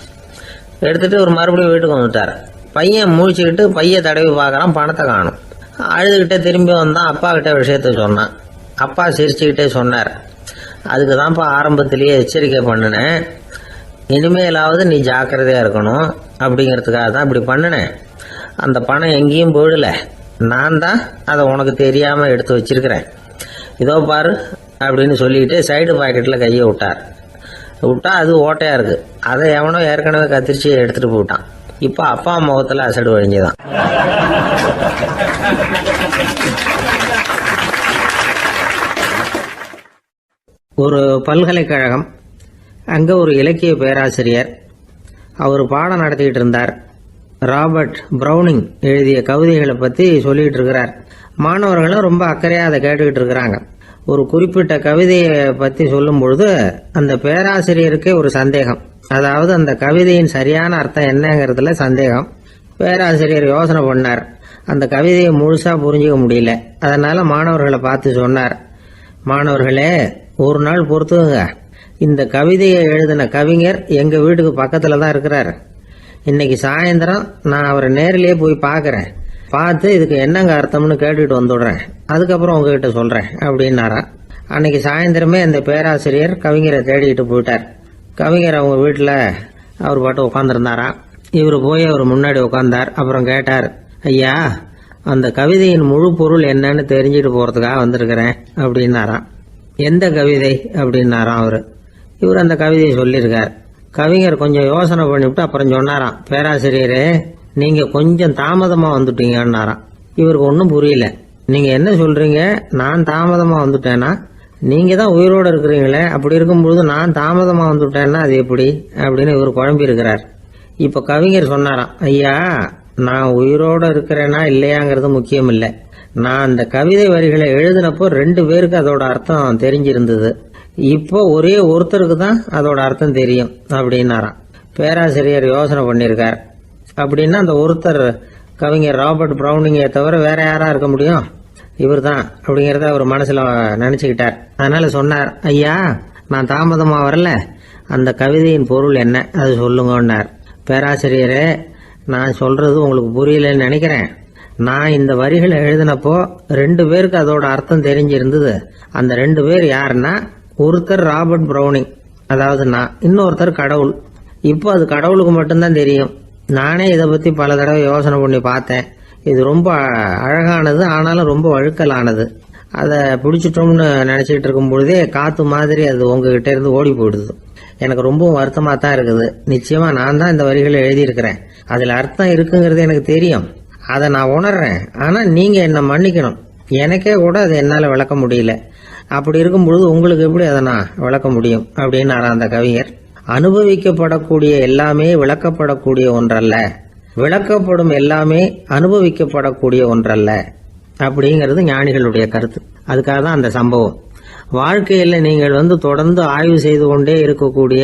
எடுத்துகிட்டு ஒரு மறுபடியும் வீட்டுக்கு வந்துட்டார். பையன் முழிச்சுக்கிட்டு பையை தடவி பார்க்குறான், பணத்தை காணும். அழுதுகிட்டே திரும்பி வந்தான். அப்பா கிட்ட விஷயத்த சொன்னான். அப்பா சிரிச்சுக்கிட்டே சொன்னார், அதுக்கு தான்ப்பா ஆரம்பத்திலேயே எச்சரிக்கை பண்ணினேன், இனிமேலாவது நீ ஜாக்கிரதையாக இருக்கணும் அப்படிங்கிறதுக்காக தான் இப்படி பண்ணினேன். அந்த பணம் எங்கேயும் போயிடல, நான் தான் அதை உனக்கு தெரியாமல் எடுத்து வச்சிருக்கிறேன். இதோ பாரு அப்படின்னு சொல்லிக்கிட்டு சைடு பாக்கெட்டில் கையை விட்டா அது ஓட்டையாக இருக்குது. அதை எவனோ ஏற்கனவே கத்திரிச்சு எடுத்துகிட்டு போயிட்டான். இப்போ அப்பா முகத்தில் அசடு வழிஞ்சுதான். ஒரு பல்கலைக்கழகம். அங்கே ஒரு இலக்கிய பேராசிரியர். அவர் பாடம் நடத்திக்கிட்டு இருந்தார். ராபர்ட் ப்ரௌனிங் எழுதிய கவிதைகளை பற்றி சொல்லிகிட்டு இருக்கிறார். மாணவர்களும் ரொம்ப அக்கறையாக அதை கேட்டுக்கிட்டு இருக்கிறாங்க. ஒரு குறிப்பிட்ட கவிதையை பற்றி சொல்லும் பொழுது அந்த பேராசிரியருக்கே ஒரு சந்தேகம். அதாவது அந்த கவிதையின் சரியான அர்த்தம் என்னங்கிறதுல சந்தேகம். பேராசிரியர் யோசனை பண்ணார். அந்த கவிதையை முழுசாக புரிஞ்சிக்க முடியல. அதனால் மாணவர்களை பார்த்து சொன்னார், மாணவர்களே, ஒரு நாள் பொறுத்துங்க, இந்த கவிதையை எழுதின கவிஞர் எங்கள் வீட்டுக்கு பக்கத்தில் தான் இருக்கிறார். இன்னைக்கு சாயந்தரம் நான் அவரை நேரிலேயே போய் பார்க்குறேன். பார்த்து இதுக்கு என்னங்க அர்த்தம்னு கேட்டுட்டு வந்துடுறேன். அதுக்கப்புறம் உங்ககிட்ட சொல்கிறேன் அப்படின்னாராம். அன்னைக்கு சாயந்தரமே அந்த பேராசிரியர் கவிஞரை தேடிக்கிட்டு போயிட்டார். கவிஞர் அவங்க வீட்டில் அவர் பாட்டு உட்காந்துருந்தாராம். இவர் போய் அவர் முன்னாடி உட்காந்தார். அப்புறம் கேட்டார், ஐயா, அந்த கவிதையின் முழு பொருள் என்னன்னு தெரிஞ்சுட்டு போகிறதுக்காக வந்திருக்கிறேன் அப்படின்னாராம். எந்த கவிதை அப்படின்னாராம் அவர். இவர் அந்த கவிதையை சொல்லியிருக்கார். கவிஞர் கொஞ்சம் யோசனை பண்ணிவிட்டு அப்புறம் சொன்னாராம், பேராசிரியரே நீங்க கொஞ்சம் தாமதமா வந்துட்டீங்கன்னாராம். இவருக்கு ஒன்றும் புரியல. நீங்க என்ன சொல்றீங்க, நான் தாமதமா வந்துட்டேன்னா? நீங்க தான் உயிரோடு இருக்கிறீங்களே, அப்படி இருக்கும்பொழுது நான் தாமதமா வந்துட்டேன்னா அது எப்படி அப்படின்னு இவர் குழம்பி இருக்கிறார். இப்ப கவிஞர் சொன்னாராம், ஐயா நான் உயிரோட இருக்கிறேன்னா இல்லையாங்கிறது முக்கியம் இல்லை. நான் அந்த கவிதை வரிகளை எழுதினப்போ 2 பேருக்கு அதோட அர்த்தம் தெரிஞ்சிருந்தது. இப்போ ஒரே ஒருத்தருக்கு தான் அதோட அர்த்தம் தெரியும் அப்படின்னாராம். பேராசிரியர் யோசனை பண்ணியிருக்கார். அப்படின்னா அந்த ஒருத்தர் கவிஞர் ராபர்ட் பிரவுனிங்கை தவிர வேற யாரா இருக்க முடியும்? இவர் தான் அப்படிங்கிறத அவர் மனசுல நினைச்சுக்கிட்டார். அதனால சொன்னார், ஐயா நான் தாமதமா வரல, அந்த கவிதையின் பொருள் என்ன அது சொல்லுங்கன்னார். பேராசிரியரே நான் சொல்றது உங்களுக்கு புரியலன்னு நினைக்கிறேன். நான் இந்த வரிகளை எழுதினப்போ 2 பேருக்கு அதோட அர்த்தம் தெரிஞ்சிருந்தது. அந்த 2 பேர் யாருன்னா, ஒருத்தர் ராபர்ட் பிரவுனிங், அதாவது நான், இன்னொருத்தர் கடவுள். இப்போ அது கடவுளுக்கு மட்டும்தான் தெரியும். நானே இதை பத்தி பல தடவை யோசனை பண்ணி பார்த்தேன். இது ரொம்ப அழகானது, ஆனாலும் ரொம்ப வழுக்கலானது. அதை பிடிச்சிட்டோம்னு நினைச்சிட்டு இருக்கும் பொழுதே காத்து மாதிரி அது உங்ககிட்ட இருந்து ஓடி போயிடுது. எனக்கு ரொம்பவும் வருத்தமா தான் இருக்குது. நிச்சயமா நான் தான் இந்த வரிகளை எழுதியிருக்கிறேன். அதுல அர்த்தம் இருக்குங்கிறது எனக்கு தெரியும், அதை நான் உணர்றேன். ஆனா நீங்க என்ன மன்னிக்கணும், எனக்கே கூட அதை என்னால விளக்க முடியல. அப்படி இருக்கும் பொழுது உங்களுக்கு எப்படி அதை நான் விளக்க முடியும் அப்படின்னு அந்த கவிஞர். அனுபவிக்கப்படக்கூடிய எல்லாமே விளக்கப்படக்கூடிய ஒன்றல்ல, விளக்கப்படும் எல்லாமே அனுபவிக்கப்படக்கூடிய ஒன்றல்ல அப்படிங்கிறது ஞானிகளுடைய கருத்து. அதுக்காக தான் அந்த சம்பவம். வாழ்க்கையில் நீங்கள் தொடர்ந்து ஆய்வு செய்து கொண்டே இருக்கக்கூடிய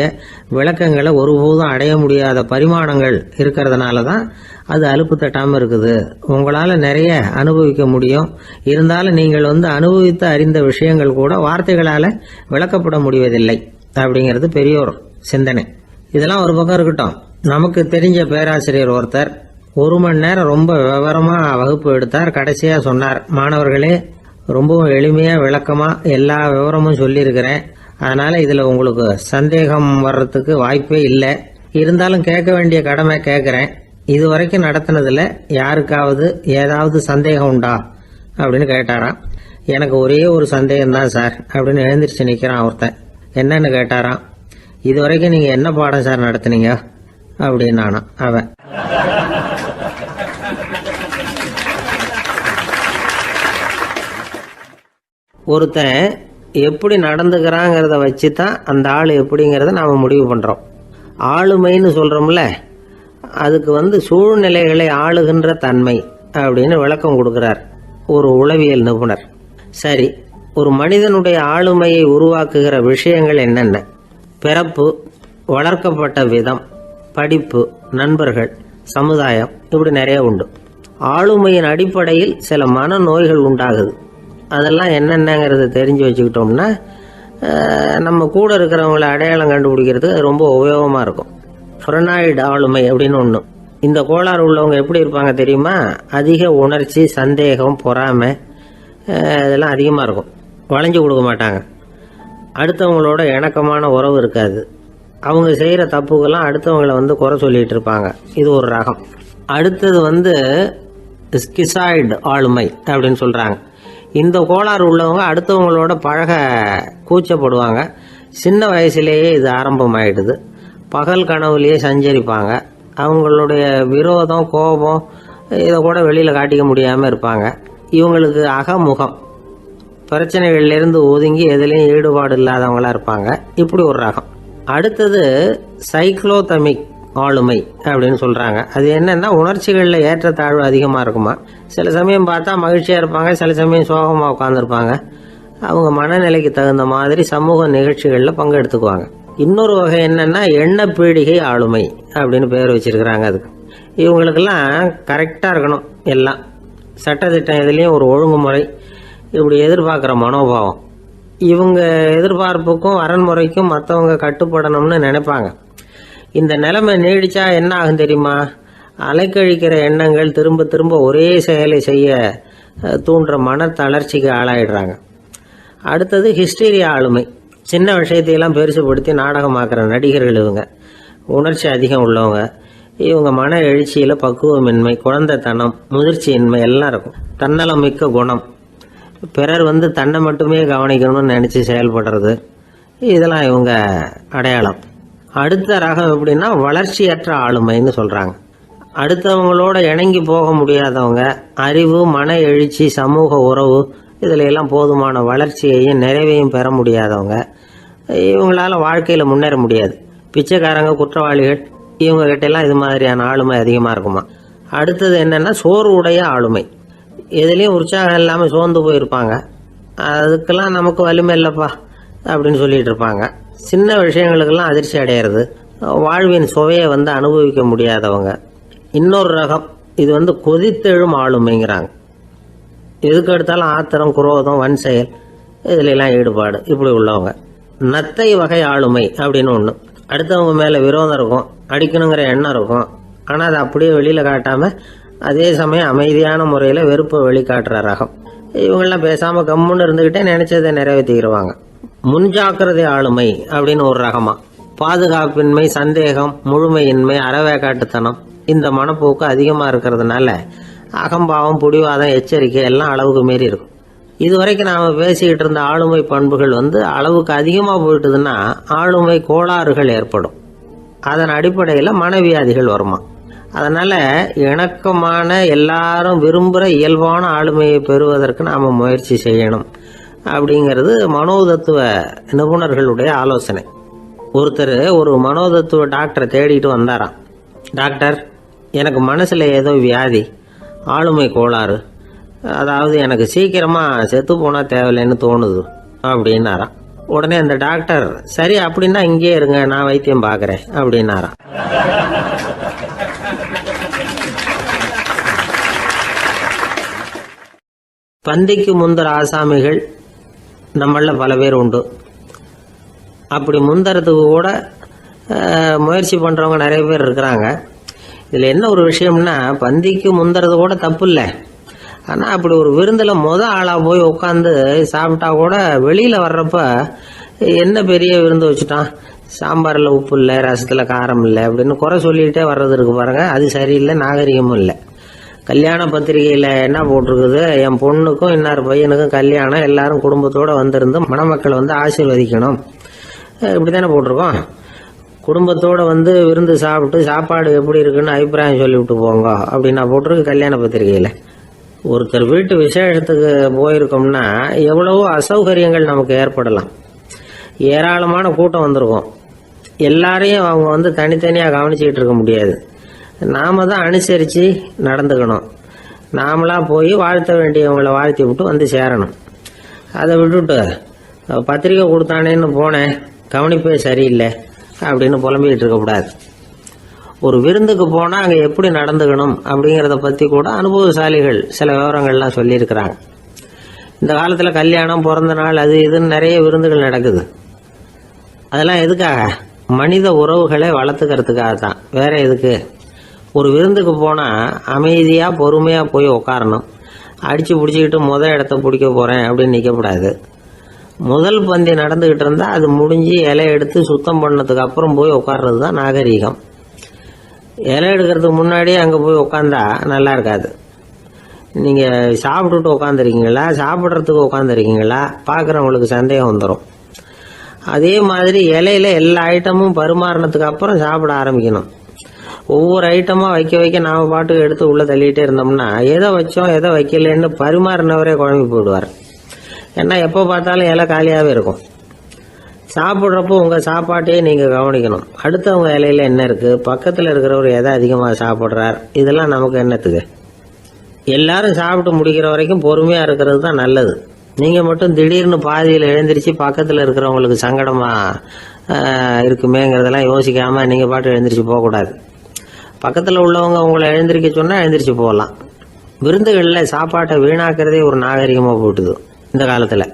விளக்கங்களை ஒருபோதும் அடைய முடியாத பரிமாணங்கள் இருக்கிறதுனால தான் அது அலுப்பு தட்டாமல் இருக்குது. உங்களால் நிறைய அனுபவிக்க முடியும், இருந்தாலும் நீங்கள் அனுபவித்து அறிந்த விஷயங்கள் கூட வார்த்தைகளால் விளக்கப்பட முடிவதில்லை அப்படிங்கிறது பெரியோர் சிந்தனை. இதெல்லாம் ஒரு பக்கம் இருக்கட்டும். நமக்கு தெரிஞ்ச பேராசிரியர் ஒருத்தர் 1 மணி நேரம் ரொம்ப விவரமா வகுப்பு எடுத்தார். கடைசியா சொன்னார், மாணவர்களே ரொம்பவும் எளிமையா விளக்கமா எல்லா விவரமும் சொல்லியிருக்கிறேன். அதனால இதுல உங்களுக்கு சந்தேகம் வர்றதுக்கு வாய்ப்பே இல்லை. இருந்தாலும் கேட்க வேண்டிய கடமை கேட்கிறேன். இதுவரைக்கும் நடத்தினதுல யாருக்காவது ஏதாவது சந்தேகம் உண்டா அப்படின்னு கேட்டாராம். எனக்கு ஒரே ஒரு சந்தேகம் தான் சார் அப்படின்னு எழுந்திரிச்சு நிக்கிறான் ஒருத்தன். என்னன்னு கேட்டாராம். இதுவரைக்கும் நீங்க என்ன பாடம் சார் நடத்துனீங்க அப்படின்னானா அவன். ஒருத்தன் எப்படி நடந்துக்கிறாங்கிறத வச்சு தான் அந்த ஆள் எப்படிங்கிறத நாம முடிவு பண்றோம். ஆளுமைன்னு சொல்றோம்ல, அதுக்கு சூழ்நிலைகளை ஆளுகின்ற தன்மை அப்படின்னு விளக்கம் கொடுக்கிறார் ஒரு உளவியல் நிபுணர். சரி, ஒரு மனிதனுடைய ஆளுமையை உருவாக்குகிற விஷயங்கள் என்னென்ன? பிறப்பு, வளர்க்கப்பட்ட விதம், படிப்பு, நண்பர்கள், சமுதாயம், இப்படி நிறைய உண்டு. ஆளுமையின் அடிப்படையில் சில மனநோய்கள் உண்டாகுது. அதெல்லாம் என்னென்னங்கிறத தெரிஞ்சு வச்சுக்கிட்டோம்னா நம்ம கூட இருக்கிறவங்கள அடையாளம் கண்டுபிடிக்கிறது ரொம்ப உபயோகமாக இருக்கும். ஃப்ரெனாய்டு ஆளுமை அப்படின்னு ஒன்று. இந்த கோளாறு உள்ளவங்க எப்படி இருப்பாங்க தெரியுமா? அதிக உணர்ச்சி, சந்தேகம், பொறாமை இதெல்லாம் அதிகமாக இருக்கும். வளைஞ்சு கொடுக்க மாட்டாங்க. அடுத்தவங்களோட இணக்கமான உறவு இருக்காது. அவங்க செய்கிற தப்புக்கெல்லாம் அடுத்தவங்களை குறை சொல்லிட்டு இருப்பாங்க. இது ஒரு ரகம். அடுத்தது ஸ்கிசாய்டு ஆளுமை அப்படின்னு சொல்கிறாங்க. இந்த கோளாறு உள்ளவங்க அடுத்தவங்களோட பழக கூச்சப்படுவாங்க. சின்ன வயசுலேயே இது ஆரம்பமாயிடுது. பகல் கனவுலேயே சஞ்சரிப்பாங்க. அவங்களுடைய விரோதம், கோபம் இதை கூட வெளியில் காட்டிக்க முடியாமல் இருப்பாங்க. இவங்களுக்கு அகமுகம், பிரச்சனைகள்லேருந்து ஒதுங்கி எதுலேயும் ஈடுபாடு இல்லாதவங்களா இருப்பாங்க. இப்படி ஒரு ரகம். அடுத்தது சைக்ளோதமிக் ஆளுமை அப்படின்னு சொல்றாங்க. அது என்னன்னா, உணர்ச்சிகளில் ஏற்றத்தாழ்வு அதிகமாக இருக்குமா. சில சமயம் பார்த்தா மகிழ்ச்சியாக இருப்பாங்க, சில சமயம் சோகமாக உட்காந்துருப்பாங்க. அவங்க மனநிலைக்கு தகுந்த மாதிரி சமூக நிகழ்ச்சிகளில் பங்கெடுத்துக்குவாங்க. இன்னொரு வகை என்னன்னா, எண்ண பீடிகை ஆளுமை அப்படின்னு பேர் வச்சிருக்கிறாங்க. அதுக்கு இவங்களுக்கெல்லாம் கரெக்டாக இருக்கணும், எல்லாம் சட்டத்திட்டம், எதுலேயும் ஒரு ஒழுங்குமுறை, இப்படி எதிர்பார்க்குற மனோபாவம். இவங்க எதிர்பார்ப்புக்கும் அரண்முறைக்கும் மற்றவங்க கட்டுப்படணும்னு நினைப்பாங்க. இந்த நிலைமை நீடிச்சா என்ன ஆகும் தெரியுமா? அலைக்கழிக்கிற எண்ணங்கள் திரும்ப திரும்ப ஒரே செயலை செய்ய தூண்டுற மன தளர்ச்சிக்கு ஆளாயிடுறாங்க. அடுத்தது ஹிஸ்டீரியா ஆளுமை. சின்ன விஷயத்தையெல்லாம் பெருசுபடுத்தி நாடகமாக்குற நடிகர்கள் இவங்க. உணர்ச்சி அதிகம் உள்ளவங்க. இவங்க மன எழுச்சியில் பக்குவமின்மை, குழந்தைத்தனம், முதிர்ச்சியின்மை எல்லாம் இருக்கும். தன்னலம் மிக்க குணம். பிறர் தன்னை மட்டுமே கவனிக்கணும்னு நினச்சி செயல்படுறது, இதெல்லாம் இவங்க அடையாளம். அடுத்த ரகம் எப்படின்னா வளர்ச்சியற்ற ஆளுமைன்னு சொல்றாங்க. அடுத்தவங்களோட இணங்கி போக முடியாதவங்க, அறிவு, மன எழுச்சி, சமூக உறவு இதுல எல்லாம் போதுமான வளர்ச்சியையும் நிறைவையும் பெற முடியாதவங்க, இவங்களால வாழ்க்கையில முன்னேற முடியாது. பிச்சைக்காரங்க, குற்றவாளிகள், இவங்க கிட்ட எல்லாம் இது மாதிரியான ஆளுமை அதிகமா இருக்குமா. அடுத்தது என்னன்னா சோர்வுடைய ஆளுமை. எதுலேயும் உற்சாகம் இல்லாமல் சோர்ந்து போயிருப்பாங்க. அதுக்கெல்லாம் நமக்கு வலிமை இல்லைப்பா அப்படின்னு சொல்லிட்டு இருப்பாங்க. சின்ன விஷயங்களுக்கெல்லாம் அதிர்ச்சி அடையிறது, வாழ்வின் சுவையை அனுபவிக்க முடியாதவங்க. இன்னொரு ரகம், இது கொதித்தெழும் ஆளுமைங்கிறாங்க. எதுக்கு எடுத்தாலும் ஆத்திரம், குரோதம், வன் செயல் இதுல எல்லாம் ஈடுபாடு, இப்படி உள்ளவங்க. நத்தை வகை ஆளுமை அப்படின்னு ஒன்று. அடுத்தவங்க மேல விரோதம் இருக்கும், அடிக்கணுங்கிற எண்ணம் இருக்கும். ஆனால் அதை அப்படியே வெளியில காட்டாம அதே சமயம் அமைதியான முறையில் வெறுப்பை வெளிக்காட்டுற ரகம். இவங்கெல்லாம் பேசாம கம்முன்னு இருந்துகிட்டே நினைச்சதை நிறைவேற்றிக்கிடுவாங்க. முன்ஜாக்கிரதை ஆளுமை அப்படின்னு ஒரு ரகமா. பாதுகாப்பின்மை, சந்தேகம், முழுமையின்மை, அறவேக்காட்டுத்தனம் இந்த மனப்போக்கு அதிகமாக இருக்கிறதுனால அகம்பாவம், புடிவாதம், எச்சரிக்கை எல்லாம் அளவுக்கு மீறி இருக்கும். இதுவரைக்கும் நாம் பேசிக்கிட்டு இருந்த ஆளுமை பண்புகள் அளவுக்கு அதிகமாக போயிட்டுதுன்னா ஆளுமை கோளாறுகள் ஏற்படும். அதன் அடிப்படையில் மனவியாதிகள் வருமா. அதனால இணக்கமான, எல்லாரும் விரும்புகிற இயல்பான ஆளுமையை பெறுவதற்கு நாம் முயற்சி செய்யணும் அப்படிங்கிறது மனோதத்துவ நிபுணர்களுடைய ஆலோசனை. ஒருத்தர் ஒரு மனோதத்துவ டாக்டரை தேடிட்டு வந்தாராம். டாக்டர், எனக்கு மனசில் ஏதோ வியாதி, ஆளுமை கோளாறு, அதாவது எனக்கு சீக்கிரமாக செத்து போனால் தேவையில்லைன்னு தோணுது அப்படின்னாராம். உடனே அந்த டாக்டர், சரி அப்படின்னா இங்கே இருங்க, நான் வைத்தியம் பார்க்குறேன் அப்படின்னாராம். பந்திக்கு முந்தர ஆசாமிகள் நம்மள பல பேர் உண்டு. அப்படி முந்தறதுக்கு கூட முயற்சி பண்ணுறவங்க நிறைய பேர் இருக்கிறாங்க. இதில் என்ன ஒரு விஷயம்னா, பந்திக்கு முந்தறது கூட தப்பு இல்லை. ஆனால் அப்படி ஒரு விருந்தில் ஆளாக போய் உட்காந்து சாப்பிட்டா கூட வெளியில் வர்றப்ப என்ன பெரிய விருந்து வச்சுட்டான், சாம்பாரில் உப்பு இல்லை, ரசத்தில் காரம் இல்லை அப்படின்னு குறை சொல்லிகிட்டே வர்றது இருக்கு பாருங்க, அது சரியில்லை, நாகரிகமும் இல்லை. கல்யாண பத்திரிகையில் என்ன போட்டிருக்குது, என் பொண்ணுக்கும் இன்னார் பையனுக்கும் கல்யாணம், எல்லாரும் குடும்பத்தோடு வந்திருந்து மணமக்கள் ஆசீர்வதிக்கணும், இப்படி தானே போட்டிருக்கோம். குடும்பத்தோடு விருந்து சாப்பிட்டு சாப்பாடு எப்படி இருக்குன்னு அபிப்பிராயம் சொல்லிவிட்டு போங்க அப்படின்னா போட்டிருக்கு கல்யாண பத்திரிகையில். ஒருத்தர் வீட்டு விசேஷத்துக்கு போயிருக்கோம்னா எவ்வளவோ அசௌகரியங்கள் நமக்கு ஏற்படலாம். ஏராளமான கூட்டம் வந்திருக்கும். எல்லாரையும் அவங்க தனித்தனியாக கவனிச்சுக்கிட்டு இருக்க முடியாது. நாம தான் அனுசரித்து நடந்துக்கணும். நாமளா போய் வாழ்த்த வேண்டியவங்களை வாழ்த்தி விட்டு சேரணும். அதை விட்டுட்டு பத்திரிக்கை கொடுத்தானேன்னு போனேன், கவனிப்பே சரியில்லை அப்படின்னு புலம்பிக்கிட்டு இருக்கக்கூடாது. ஒரு விருந்துக்கு போனால் அங்கே எப்படி நடந்துக்கணும் அப்படிங்கிறத பற்றி கூட அனுபவசாலிகள் சில விவரங்கள்லாம் சொல்லியிருக்கிறாங்க. இந்த காலத்தில் கல்யாணம், பிறந்த நாள், அது இதுன்னு நிறைய விருந்துகள் நடக்குது. அதெல்லாம் எதுக்காக? மனித உறவுகளை வளர்த்துக்கிறதுக்காக தான், வேற எதுக்கு? ஒரு விருந்துக்கு போனால் அமைதியாக பொறுமையாக போய் உட்காரணும். அடித்து பிடிச்சிக்கிட்டு இடத்த பிடிக்க போகிறேன் அப்படின்னு நிற்கக்கூடாது. முதல் பந்தி நடந்துக்கிட்டு இருந்தால் அது முடிஞ்சு இலை எடுத்து சுத்தம் பண்ணதுக்கு அப்புறம் போய் உட்கார்றது தான் நாகரீகம். இலை எடுக்கிறதுக்கு முன்னாடியே அங்கே போய் உட்காந்தா நல்லா இருக்காது. நீங்கள் சாப்பிட்டுட்டு உட்காந்துருக்கீங்களா, சாப்பிட்றதுக்கு உட்காந்துருக்கீங்களா, பார்க்குறவங்களுக்கு சந்தேகம் வந்துடும். அதே மாதிரி இலையில எல்லா ஐட்டமும் பரிமாறினதுக்கு அப்புறம் சாப்பிட ஆரம்பிக்கணும். ஒவ்வொரு ஐட்டமாக வைக்க வைக்க நாம் பாட்டுக்கு எடுத்து உள்ளே தள்ளிகிட்டே இருந்தோம்னா எதை வச்சோம் எதை வைக்கலன்னு பரிமாறினவரே குழம்பி போயிடுவார். ஏன்னா எப்போ பார்த்தாலும் இலை காலியாகவே இருக்கும். சாப்பிட்றப்போ உங்கள் சாப்பாட்டையே நீங்கள் கவனிக்கணும். அடுத்தவங்க இலையில என்ன இருக்குது, பக்கத்தில் இருக்கிறவர் எதை அதிகமாக சாப்பிட்றார், இதெல்லாம் நமக்கு என்னத்துக்கு? எல்லாரும் சாப்பிட்டு முடிக்கிற வரைக்கும் பொறுமையாக இருக்கிறது தான் நல்லது. நீங்கள் மட்டும் திடீர்னு பாதியில் எழுந்திரிச்சு பக்கத்தில் இருக்கிறவங்களுக்கு சங்கடமாக இருக்குமேங்கிறதெல்லாம் யோசிக்காமல் நீங்கள் பாட்டு எழுந்திரிச்சு போகக்கூடாது. பக்கத்தில் உள்ளவங்க உங்களை எழுந்திரிக்க சொன்னால் எழுந்திரிச்சு போகலாம். விருந்துகளில் சாப்பாட்டை வீணாக்கிறதே ஒரு நாகரிகமாக போட்டுது இந்த காலத்தில்.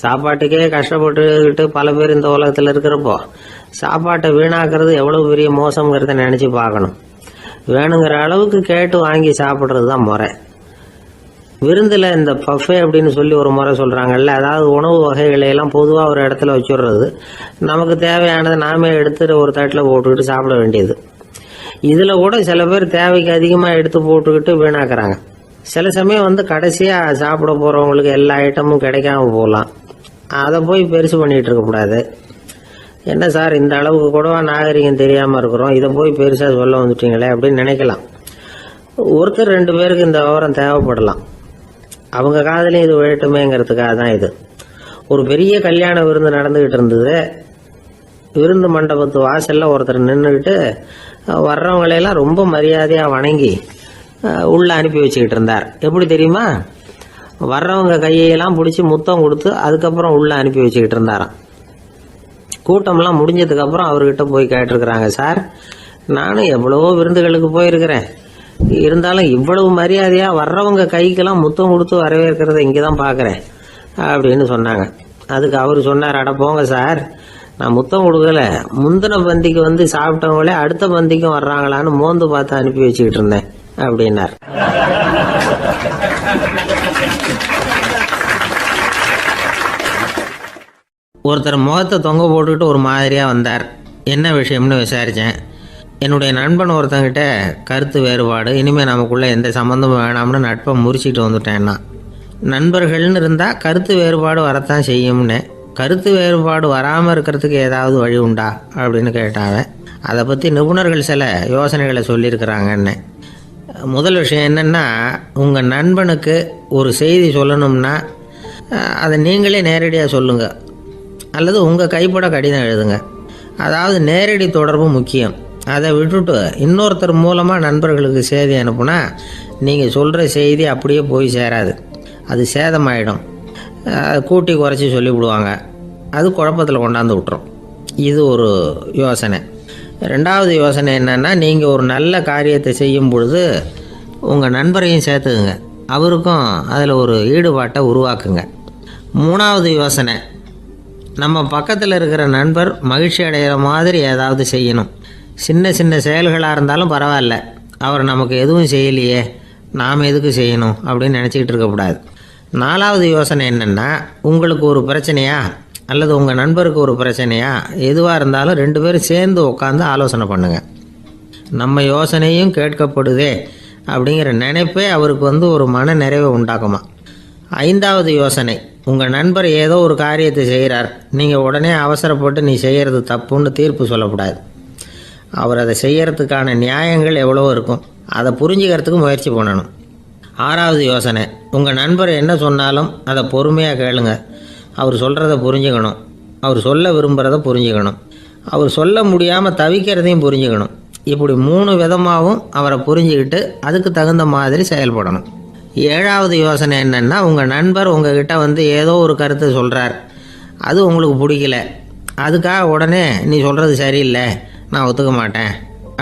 சாப்பாட்டுக்கே கஷ்டப்பட்டுக்கிட்டு பல பேர் இந்த உலகத்தில் இருக்கிறப்போ சாப்பாட்டை வீணாக்குறது எவ்வளவு பெரிய மோசங்கிறத நினச்சி பார்க்கணும். வேணுங்கிற அளவுக்கு கேட்டு வாங்கி சாப்பிட்றது தான் முறை. விருந்தில் இந்த பஃபே அப்படின்னு சொல்லி ஒரு முறை சொல்கிறாங்கல்ல, அதாவது உணவு வகைகளையெல்லாம் பொதுவாக ஒரு இடத்துல வச்சுடுறது, நமக்கு தேவையானதை நாமே எடுத்துட்டு ஒரு தட்டில் போட்டுக்கிட்டு சாப்பிட வேண்டியது. இதில் கூட சில பேர் தேவைக்கு அதிகமாக எடுத்து போட்டுக்கிட்டு வீணாக்குறாங்க. சில சமயம் கடைசியாக சாப்பிட போகிறவங்களுக்கு எல்லா ஐட்டமும் கிடைக்காம போகலாம். அதை போய் பெருசு பண்ணிகிட்டு இருக்கக்கூடாது. என்ன சார் இந்த அளவுக்கு கூடவா நாகரிகம் தெரியாமல் இருக்கிறோம், இதை போய் பெருசாக சொல்ல வந்துட்டீங்களே அப்படின்னு நினைக்கலாம். ஒருத்தர் 2 பேருக்கு இந்த விவரம் தேவைப்படலாம். அவங்க காதலையும் இது விழட்டுமேங்கிறதுக்காக தான் இது. ஒரு பெரிய கல்யாண விருந்து நடந்துக்கிட்டு இருந்தது. விருந்து மண்டபத்து வாசலில் ஒருத்தர் நின்றுக்கிட்டு வர்றவங்களையெல்லாம் ரொம்ப மரியாதையாக வணங்கி உள்ளே அனுப்பி வச்சுக்கிட்டு இருந்தார். எப்படி தெரியுமா? வர்றவங்க கையெல்லாம் பிடிச்சி முத்தம் கொடுத்து அதுக்கப்புறம் உள்ளே அனுப்பி வச்சுக்கிட்டு இருந்தாராம். கூட்டம்லாம் முடிஞ்சதுக்கப்புறம் அவர்கிட்ட போய் கேட்டிருக்கிறாங்க, சார் நானும் எவ்வளவோ விருந்துகளுக்கு போயிருக்கிறேன், இருந்தாலும் இவ்வளவு மரியாதையாக வர்றவங்க கைக்கெல்லாம் முத்தம் கொடுத்து வரவேற்கிறத இங்கே தான் பார்க்குறேன் அப்படின்னு சொன்னாங்க. அதுக்கு அவர் சொன்னார், அட போங்க சார், நான் முத்தம் கொடுக்கல, முந்தின பந்திக்கு வந்து சாப்பிட்டவங்களே அடுத்த பந்திக்கும் வர்றாங்களான்னு மோந்து பார்த்து அனுப்பி வச்சுக்கிட்டு இருந்தேன் அப்படின்னார். ஒருத்தர் முகத்தை தொங்க போட்டுக்கிட்டு ஒரு மாதிரியாக வந்தார். என்ன விஷயம்னு விசாரித்தேன். என்னுடைய நண்பன் ஒருத்தங்கிட்ட கருத்து வேறுபாடு, இனிமேல் நமக்குள்ளே எந்த சம்மந்தமும் வேணாம்னு நட்பை முறிச்சிட்டு வந்துட்டேன்னா. நண்பர்கள்னு இருந்தால் கருத்து வேறுபாடு வரத்தான் செய்யும்னு. கருத்து வேறுபாடு வராமல் இருக்கிறதுக்கு ஏதாவது வழி உண்டா அப்படின்னு கேட்டாங்க. அதை பற்றி நிபுணர்கள் சில யோசனைகளை சொல்லியிருக்கிறாங்கன்னு. முதல் விஷயம் என்னென்னா, உங்கள் நண்பனுக்கு ஒரு செய்தி சொல்லணும்னா அதை நீங்களே நேரடியாக சொல்லுங்கள், அல்லது உங்கள் கைப்பட கடிதம் எழுதுங்க. அதாவது நேரடி தொடர்பு முக்கியம். அதை விட்டுட்டு இன்னொருத்தர் மூலமாக நண்பர்களுக்கு செய்தி அனுப்புனா நீங்கள் சொல்கிற செய்தி அப்படியே போய் சேராது, அது சேதமாயிடும். கூட்டி குறைச்சி சொல்லிவிடுவாங்க, அது குழப்பத்தில் கொண்டாந்து விட்டுரும். இது ஒரு யோசனை. 2வது யோசனை என்னென்னா, நீங்கள் ஒரு நல்ல காரியத்தை செய்யும் பொழுது உங்கள் நண்பரையும் சேர்த்துக்குங்க, அவருக்கும் அதில் ஒரு ஈடுபாட்டை உருவாக்குங்க. 3வது யோசனை, நம்ம பக்கத்தில் இருக்கிற நண்பர் மகிழ்ச்சி அடைகிற மாதிரி ஏதாவது செய்யணும். சின்ன சின்ன செயல்களாக இருந்தாலும் பரவாயில்ல, அவர் நமக்கு எதுவும் செய்யலையே, நாம் எதுக்கு செய்யணும் அப்படின்னு நினச்சிக்கிட்டு இருக்கக்கூடாது. 4வது யோசனை என்னென்னா, உங்களுக்கு ஒரு பிரச்சனையா அல்லது உங்கள் நண்பருக்கு ஒரு பிரச்சனையா, எதுவாக இருந்தாலும் 2 பேரும் சேர்ந்து உட்காந்து ஆலோசனை பண்ணுங்கள். நம்ம யோசனையும் கேட்கப்படுதே அப்படிங்கிற நினைப்பே அவருக்கு வந்து ஒரு மன நிறைவை உண்டாக்குமா. 5வது யோசனை, உங்கள் நண்பர் ஏதோ ஒரு காரியத்தை செய்கிறார், நீங்கள் உடனே அவசரப்பட்டு நீ செய்கிறது தப்புன்னு தீர்ப்பு சொல்லக்கூடாது. அவர் அதை செய்யறதுக்கான நியாயங்கள் எவ்வளோ இருக்கும், அதை புரிஞ்சுக்கிறதுக்கு முயற்சி பண்ணணும். 6வது யோசனை, உங்கள் நண்பர் என்ன சொன்னாலும் அதை பொறுமையாக கேளுங்க. அவர் சொல்கிறத புரிஞ்சுக்கணும், அவர் சொல்ல விரும்புகிறத புரிஞ்சுக்கணும், அவர் சொல்ல முடியாமல் தவிக்கிறதையும் புரிஞ்சுக்கணும். இப்படி 3 விதமாகவும் அவரை புரிஞ்சுக்கிட்டு அதுக்கு தகுந்த மாதிரி செயல்படணும். 7வது யோசனை என்னென்னா, உங்கள் நண்பர் உங்ககிட்ட வந்து ஏதோ ஒரு கருத்தை சொல்கிறார், அது உங்களுக்கு பிடிக்கல, அதுக்காக உடனே நீ சொல்கிறது சரியில்லை, நான் ஒத்துக்க மாட்டேன்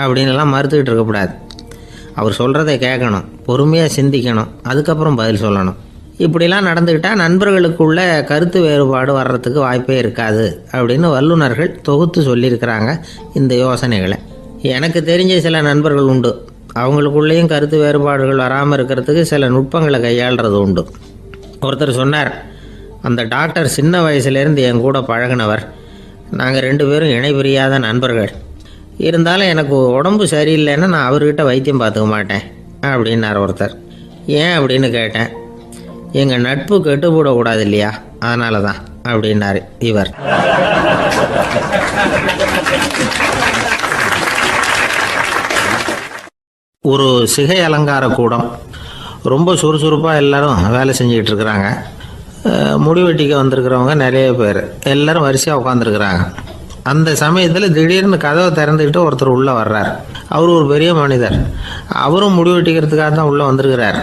அப்படின்லாம் மறுத்துக்கிட்டு இருக்கக்கூடாது. அவர் சொல்கிறத கேட்கணும், பொறுமையாக சிந்திக்கணும், அதுக்கப்புறம் பதில் சொல்லணும். இப்படிலாம் நடந்துக்கிட்டால் நண்பர்களுக்குள்ள கருத்து வேறுபாடு வர்றதுக்கு வாய்ப்பே இருக்காது அப்படின்னு வல்லுநர்கள் தொகுத்து சொல்லியிருக்கிறாங்க இந்த யோசனைகளை. எனக்கு தெரிஞ்ச சில நண்பர்கள் உண்டு, அவங்களுக்குள்ளேயும் கருத்து வேறுபாடுகள் வராமல் இருக்கிறதுக்கு சில நுட்பங்களை கையாளுறது உண்டு. ஒருத்தர் சொன்னார், அந்த டாக்டர் சின்ன வயசுலேருந்து என் கூட பழகினவர், நாங்கள் 2 பேரும் இணை பிரியாத நண்பர்கள், இருந்தாலும் எனக்கு உடம்பு சரியில்லைன்னா நான் அவர்கிட்ட வைத்தியம் பார்த்துக்க மாட்டேன் அப்படின்னார் ஒருத்தர். ஏன் அப்படின்னு கேட்டேன். எங்கள் நட்பு கெட்டுப்படக்கூடாது இல்லையா, அதனால தான் அப்படின்னார் இவர். ஒரு சிகை அலங்கார கூடம், ரொம்ப சுறுசுறுப்பாக எல்லாரும் வேலை செஞ்சுக்கிட்டு இருக்கிறாங்க. முடிவெட்டிக்க வந்திருக்கிறவங்க நிறைய பேர், எல்லாரும் வரிசையாக உட்காந்துருக்குறாங்க. அந்த சமயத்தில் திடீர்னு கதவை திறந்துக்கிட்டு ஒருத்தர் உள்ளே வர்றார். அவர் ஒரு பெரிய மனிதர், அவரும் முடிவெட்டிக்கிறதுக்காக தான் உள்ளே வந்திருக்கிறார்.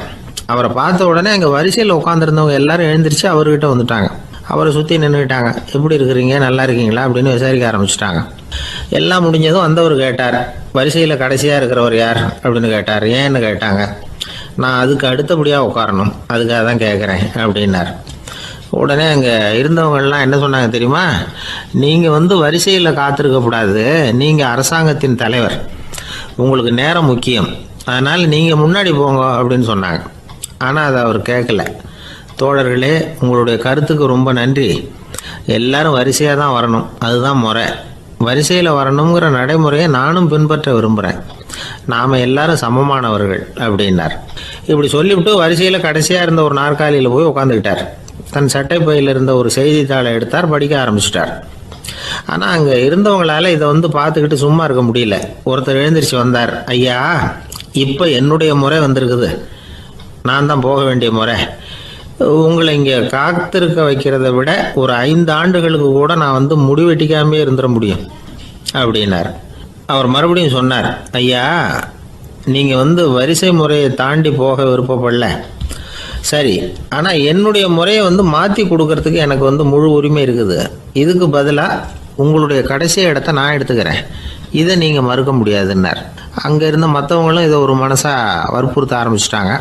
அவரை பார்த்த உடனே அங்கே வரிசையில் உட்காந்துருந்தவங்க எல்லாரும் எழுந்திரிச்சு அவர்கிட்ட வந்துட்டாங்க. அவரை சுற்றி நின்றுக்கிட்டாங்க. எப்படி இருக்கிறீங்க, நல்லா இருக்கீங்களா அப்படின்னு விசாரிக்க ஆரம்பிச்சிட்டாங்க. எல்லாம் முடிஞ்சதும் வந்தவர் கேட்டார், வரிசையில் கடைசியாக இருக்கிறவர் யார் அப்படின்னு கேட்டார். ஏன்னு கேட்டாங்க. நான் அதுக்கு அடுத்தபடியாக உட்காரணும், அதுக்காக தான் கேட்குறேன் அப்படின்னார். உடனே அங்கே இருந்தவங்கள்லாம் என்ன சொன்னாங்க தெரியுமா, நீங்கள் வந்து வரிசையில் காத்திருக்கக்கூடாது, நீங்கள் அரசாங்கத்தின் தலைவர், உங்களுக்கு நேரம் முக்கியம், அதனால் நீங்கள் முன்னாடி போங்க அப்படின்னு சொன்னாங்க. ஆனால் அதை அவர் கேட்கல. தோழர்களே, உங்களுடைய கருத்துக்கு ரொம்ப நன்றி, எல்லாரும் வரிசையாக தான் வரணும், அதுதான் முறை, வரிசையில் வரணுங்கிற நடைமுறையை நானும் பின்பற்ற விரும்புகிறேன், நாம் எல்லாரும் சமமானவர்கள் அப்படின்னார். இப்படி சொல்லிவிட்டு வரிசையில் கடைசியாக இருந்த ஒரு நாற்காலியில் போய் உட்காந்துக்கிட்டார். தன் சட்டை பையில் இருந்த ஒரு செய்தித்தாளை எடுத்தார், படிக்க ஆரம்பிச்சிட்டார். ஆனால் அங்கே இருந்தவங்களால இதை பார்த்துக்கிட்டு சும்மா இருக்க முடியல. ஒருத்தர் எழுந்திரிச்சு வந்தார். ஐயா, இப்போ என்னுடைய முறை வந்திருக்குது, நான் தான் போக வேண்டிய முறை. உங்களை இங்கே காத்திருக்க வைக்கிறத விட ஒரு 5 ஆண்டுகளுக்கு கூட நான் முடிவெட்டிக்காமே இருந்துட முடியும் அப்படின்னார். அவர் மறுபடியும் சொன்னார், ஐயா, நீங்கள் வரிசை முறையை தாண்டி போக விருப்பப்படல, சரி, ஆனால் என்னுடைய முறையை மாற்றி கொடுக்கறதுக்கு எனக்கு முழு உரிமை இருக்குது. இதுக்கு பதிலாக உங்களுடைய கடைசி இடத்த நான் எடுத்துக்கிறேன், இதை நீங்கள் மறுக்க முடியாதுன்னார். அங்கே இருந்த மற்றவங்களும் இதை ஒரு மனசாக வற்புறுத்த ஆரம்பிச்சிட்டாங்க.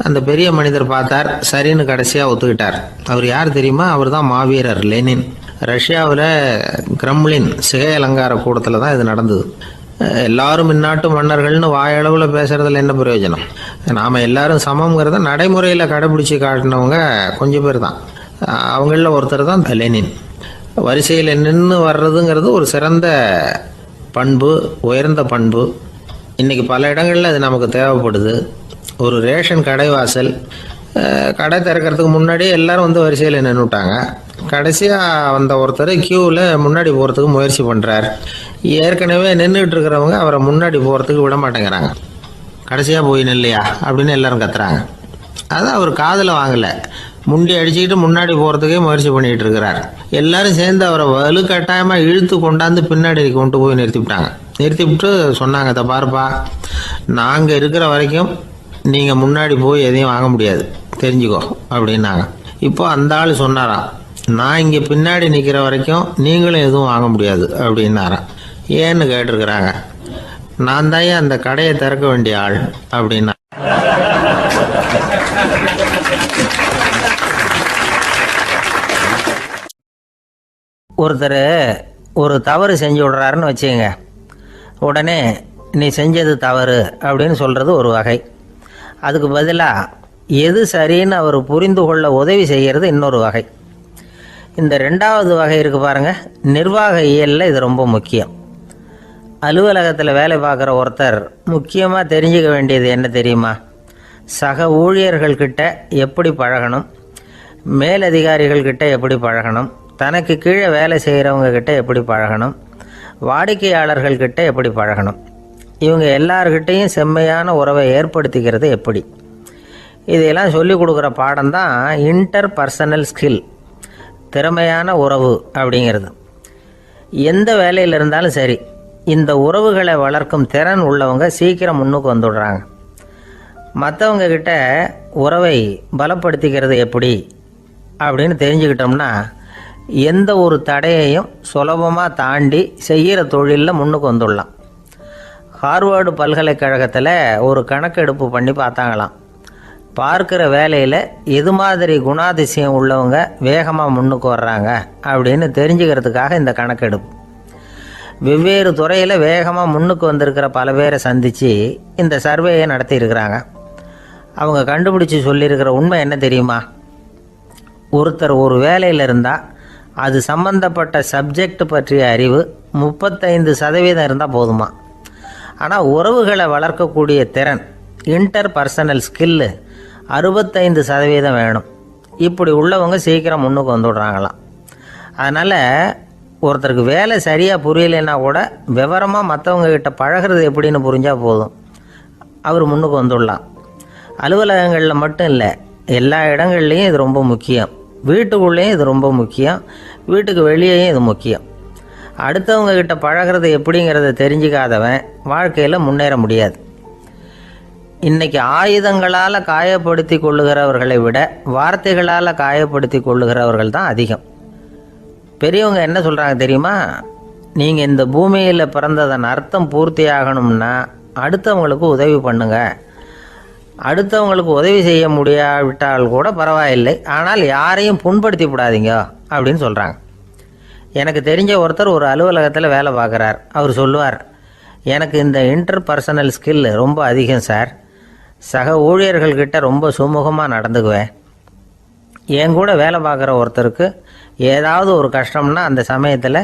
அந்த பெரிய மனிதர் பார்த்தார், சரின்னு கடைசியாக ஒத்துக்கிட்டார். அவர் யார் தெரியுமா? அவர் தான் மாவீரர் லெனின். ரஷ்யாவில் கிரெம்ளின் சிகை அலங்கார கூடத்தில் தான் இது நடந்தது. எல்லாரும் இந்நாட்டு மன்னர்கள்னு வாயளவில் பேசுறதுல என்ன பிரயோஜனம்? நாம் எல்லாரும் சமங்கிறத நடைமுறையில் கடைபிடிச்சி காட்டினவங்க கொஞ்சம் பேர் தான். அவங்களில் ஒருத்தர் தான் லெனின். வரிசையில் நின்று வர்றதுங்கிறது ஒரு சிறந்த பண்பு, உயர்ந்த பண்பு. இன்றைக்கி பல இடங்களில் அது நமக்கு தேவைப்படுது. ஒரு ரேஷன் கடைவாசல், கடை திறக்கிறதுக்கு முன்னாடியே எல்லாரும் வரிசையில் நின்றுட்டாங்க. கடைசியாக வந்த ஒருத்தர் கியூவில் முன்னாடி போகிறதுக்கு முயற்சி பண்ணுறார். ஏற்கனவே நின்றுட்டு இருக்கிறவங்க அவரை முன்னாடி போகிறதுக்கு விட மாட்டேங்கிறாங்க. கடைசியாக போய் நில்லையா அப்படின்னு எல்லாரும் கத்துறாங்க. அது அவர் காதில் வாங்கலை. முண்டி அடிச்சுக்கிட்டு முன்னாடி போகிறதுக்கே முயற்சி பண்ணிகிட்டு இருக்கிறார். எல்லாரும் சேர்ந்து அவரை வலுக்கட்டாயமாக இழுத்து கொண்டாந்து பின்னாடி கொண்டு போய் நிறுத்திவிட்டாங்க. நிறுத்திவிட்டு சொன்னாங்க, இதை பாருப்பா, நாங்கள் இருக்கிற வரைக்கும் நீங்கள் முன்னாடி போய் எதையும் வாங்க முடியாது, தெரிஞ்சுக்கோ அப்படின்னாங்க. இப்போ அந்த ஆள் சொன்னாராம், நான் இங்கே பின்னாடி நிற்கிற வரைக்கும் நீங்களும் எதுவும் வாங்க முடியாது அப்படின்னாராம். ஏன்னு கேட்டிருக்கிறாங்க. நான் தான் அந்த கடையை திறக்க வேண்டிய ஆள் அப்படின்னா. ஒருத்தர் ஒரு தவறு செஞ்சு விடுறாருன்னு வச்சுக்கோங்க. உடனே நீ செஞ்சது தவறு அப்படின்னு சொல்கிறது ஒரு வகை. அதுக்கு பதிலாக எது சரின்னு அவர் புரிந்து கொள்ள உதவி செய்கிறது இன்னொரு வகை. இந்த 2வது வகை இருக்குது பாருங்கள், நிர்வாக இயலில் இது ரொம்ப முக்கியம். அலுவலகத்தில் வேலை பார்க்குற ஒருத்தர் முக்கியமாக தெரிஞ்சுக்க வேண்டியது என்ன தெரியுமா? சக ஊழியர்கள்கிட்ட எப்படி பழகணும், மேலதிகாரிகள்கிட்ட எப்படி பழகணும், தனக்கு கீழே வேலை செய்கிறவங்கக்கிட்ட எப்படி பழகணும், வாடிக்கையாளர்கள்கிட்ட எப்படி பழகணும், இவங்க எல்லார்கிட்டையும் செம்மையான உறவை ஏற்படுத்திக்கிறது எப்படி, இதையெல்லாம் சொல்லிக் கொடுக்குற பாடம் தான் இன்டர் பர்சனல் ஸ்கில், திறமையான உறவு அப்படிங்கிறது. எந்த வேலையில் இருந்தாலும் சரி, இந்த உறவுகளை வளர்க்கும் திறன் உள்ளவங்க சீக்கிரம் முன்னுக்கு வந்துடுறாங்க. மற்றவங்க கிட்ட உறவை பலப்படுத்திக்கிறது எப்படி அப்படின்னு தெரிஞ்சுக்கிட்டோம்னா எந்த ஒரு தடையையும் சுலபமாக தாண்டி செய்கிற தொழிலில் முன்னுக்கு வந்துடலாம். ஹார்வர்டு பல்கலைக்கழகத்தில் ஒரு கணக்கெடுப்பு பண்ணி பார்த்தாங்களாம். பார்க்குற வேலையில் எது மாதிரி குணாதிசயம் உள்ளவங்க வேகமாக முன்னுக்கு வர்றாங்க அப்படின்னு தெரிஞ்சுக்கிறதுக்காக இந்த கணக்கெடுப்பு. வெவ்வேறு துறையில் வேகமாக முன்னுக்கு வந்திருக்கிற பல பேரை சந்தித்து இந்த சர்வேயை நடத்தியிருக்கிறாங்க. அவங்க கண்டுபிடிச்சி சொல்லியிருக்கிற உண்மை என்ன தெரியுமா? ஒருத்தர் ஒரு வேலையில் இருந்தால் அது சம்பந்தப்பட்ட சப்ஜெக்ட் பற்றிய அறிவு 35% இருந்தால் போதுமா. ஆனால் உறவுகளை வளர்க்கக்கூடிய திறன், இன்டர் பர்சனல் ஸ்கில்லு 65% வேணும். இப்படி உள்ளவங்க சீக்கிரம் முன்னுக்கு வந்துவிடுறாங்களாம். அதனால் ஒருத்தருக்கு வேலை சரியாக புரியலைன்னா கூட விவரமாக மற்றவங்கக்கிட்ட பழகிறது எப்படின்னு புரிஞ்சால் போதும், அவர் முன்னுக்கு வந்துடலாம். அலுவலகங்களில் மட்டும் இல்லை, எல்லா இடங்கள்லையும் இது ரொம்ப முக்கியம். வீட்டுக்குள்ளேயும் இது ரொம்ப முக்கியம், வீட்டுக்கு வெளியேயும் இது முக்கியம். அடுத்தவங்கக்கிட்ட பழகிறது எப்படிங்கிறத தெரிஞ்சிக்காதவன் வாழ்க்கையில் முன்னேற முடியாது. இன்றைக்கி ஆயுதங்களால் காயப்படுத்தி கொள்ளுகிறவர்களை விட வார்த்தைகளால் காயப்படுத்தி கொள்ளுகிறவர்கள் தான் அதிகம். பெரியவங்க என்ன சொல்கிறாங்க தெரியுமா? நீங்கள் இந்த பூமியில் பிறந்ததன் அர்த்தம் பூர்த்தி ஆகணும்னா அடுத்தவங்களுக்கு உதவி பண்ணுங்க. அடுத்தவங்களுக்கு உதவி செய்ய முடியாவிட்டால் கூட பரவாயில்லை, ஆனால் யாரையும் புண்படுத்தி விடாதீங்க அப்படின்னு சொல்கிறாங்க. எனக்கு தெரிஞ்ச ஒருத்தர் ஒரு அலுவலகத்தில் வேலை பார்க்குறார். அவர் சொல்லுவார், எனக்கு இந்த இன்டர் பர்சனல் ஸ்கில் ரொம்ப அதிகம் சார். சக ஊழியர்கள்கிட்ட ரொம்ப சுமூகமாக நடந்துக்குவேன். என் கூட வேலை பார்க்குற ஒருத்தருக்கு ஏதாவது ஒரு கஷ்டம்னா அந்த சமயத்தில்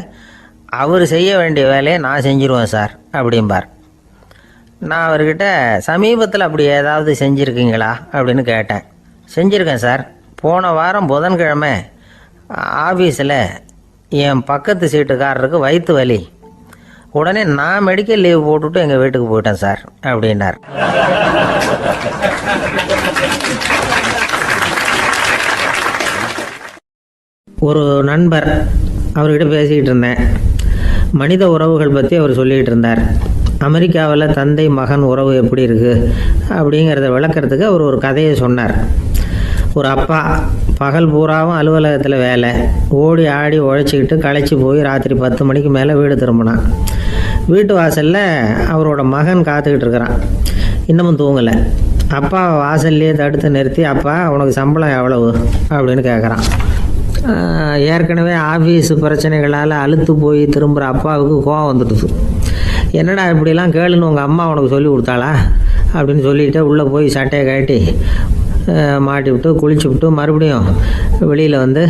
அவர் செய்ய வேண்டிய வேலையை நான் செஞ்சுருவேன் சார் அப்படிம்பார். நான் அவர்கிட்ட சமீபத்தில் அப்படி ஏதாவது செஞ்சுருக்கீங்களா அப்படின்னு கேட்டேன். செஞ்சுருக்கேன் சார். போன வாரம் புதன்கிழமை ஆஃபீஸில் என் பக்கத்து சீட்டுக்காரருக்கு வயிற்று வலி, உடனே நான் மெடிக்கல் லீவ் போட்டுவிட்டு எங்கள் வீட்டுக்கு போயிட்டேன் சார் அப்படின்னார். ஒரு நண்பர், அவர்கிட்ட பேசிக்கிட்டு இருந்தேன். மனித உறவுகள் பற்றி அவர் சொல்லிகிட்டு இருந்தார். அமெரிக்காவில் தந்தை மகன் உறவு எப்படி இருக்குது அப்படிங்கிறத விளக்கிறதுக்கு அவர் ஒரு கதையை சொன்னார். ஒரு அப்பா பகல் பூராவும் அலுவலகத்தில் வேலை, ஓடி ஆடி உழைச்சிக்கிட்டு களைச்சி போய் ராத்திரி 10 மணிக்கு மேலே வீடு திரும்பினான். வீட்டு வாசலில் அவரோட மகன் காத்துக்கிட்டு இருக்கிறான், இன்னமும் தூங்கலை. அப்பா வாசல்லையே தடுத்து நிறுத்தி, அப்பா உனக்கு சம்பளம் எவ்வளவு அப்படின்னு கேட்குறான். ஏற்கனவே ஆஃபீஸ் பிரச்சனைகளால் அழுத்து போய் திரும்புகிற அப்பாவுக்கு கோவம் வந்துடுது. என்னடா இப்படிலாம் கேளுன்னு உங்கள் அம்மா உனக்கு சொல்லி கொடுத்தாளா அப்படின்னு சொல்லிவிட்டு உள்ளே போய் சட்டையை கட்டி மாட்டி விட்டு குளிச்சு விட்டு மறுபடியும் வெளியில் வந்து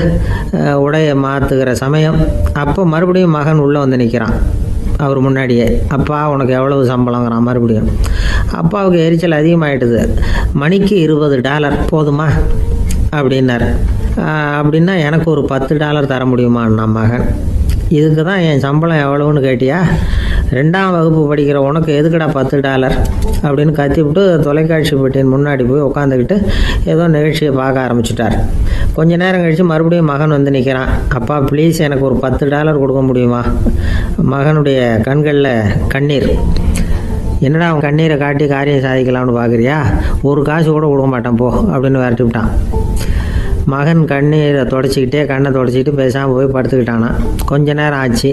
உடையை மாற்றுகிற சமயம் அப்போ மறுபடியும் மகன் உள்ளே வந்து நிற்கிறான் அவர் முன்னாடியே. அப்பா உனக்கு எவ்வளவு சம்பளங்கிறான் மறுபடியும். அப்பாவுக்கு எரிச்சல் அதிகமாகிட்டுது. மணிக்கு $20 போதுமா அப்படின்னார். அப்படின்னா எனக்கு ஒரு $10 தர முடியுமான்னா மகன். இதுக்கு தான் என் சம்பளம் எவ்வளவுன்னு கேட்டியா? 2ஆம் வகுப்பு படிக்கிற உனக்கு எதுக்குடா $10 அப்படின்னு கத்திவிட்டு தொலைக்காட்சி பெட்டியின் முன்னாடி போய் உட்காந்துக்கிட்டு ஏதோ நிகழ்ச்சியை பார்க்க ஆரம்பிச்சிட்டார். கொஞ்ச நேரம் கழித்து மறுபடியும் மகன் வந்து நிற்கிறான். அப்பா ப்ளீஸ் எனக்கு ஒரு $10 கொடுக்க முடியுமா? மகனுடைய கண்களில் கண்ணீர். என்னடா அவன் கண்ணீரை காட்டி காரியம் சாதிக்கலாம்னு பார்க்குறியா? ஒரு காசு கூட கொடுக்க மாட்டான் போ அப்படின்னு விரட்டி விட்டான். மகன் கண்ணீரை தொடச்சிக்கிட்டே கண்ணை தொடச்சிக்கிட்டு பேசாமல் போய் படுத்துக்கிட்டானா. கொஞ்ச நேரம் ஆச்சு.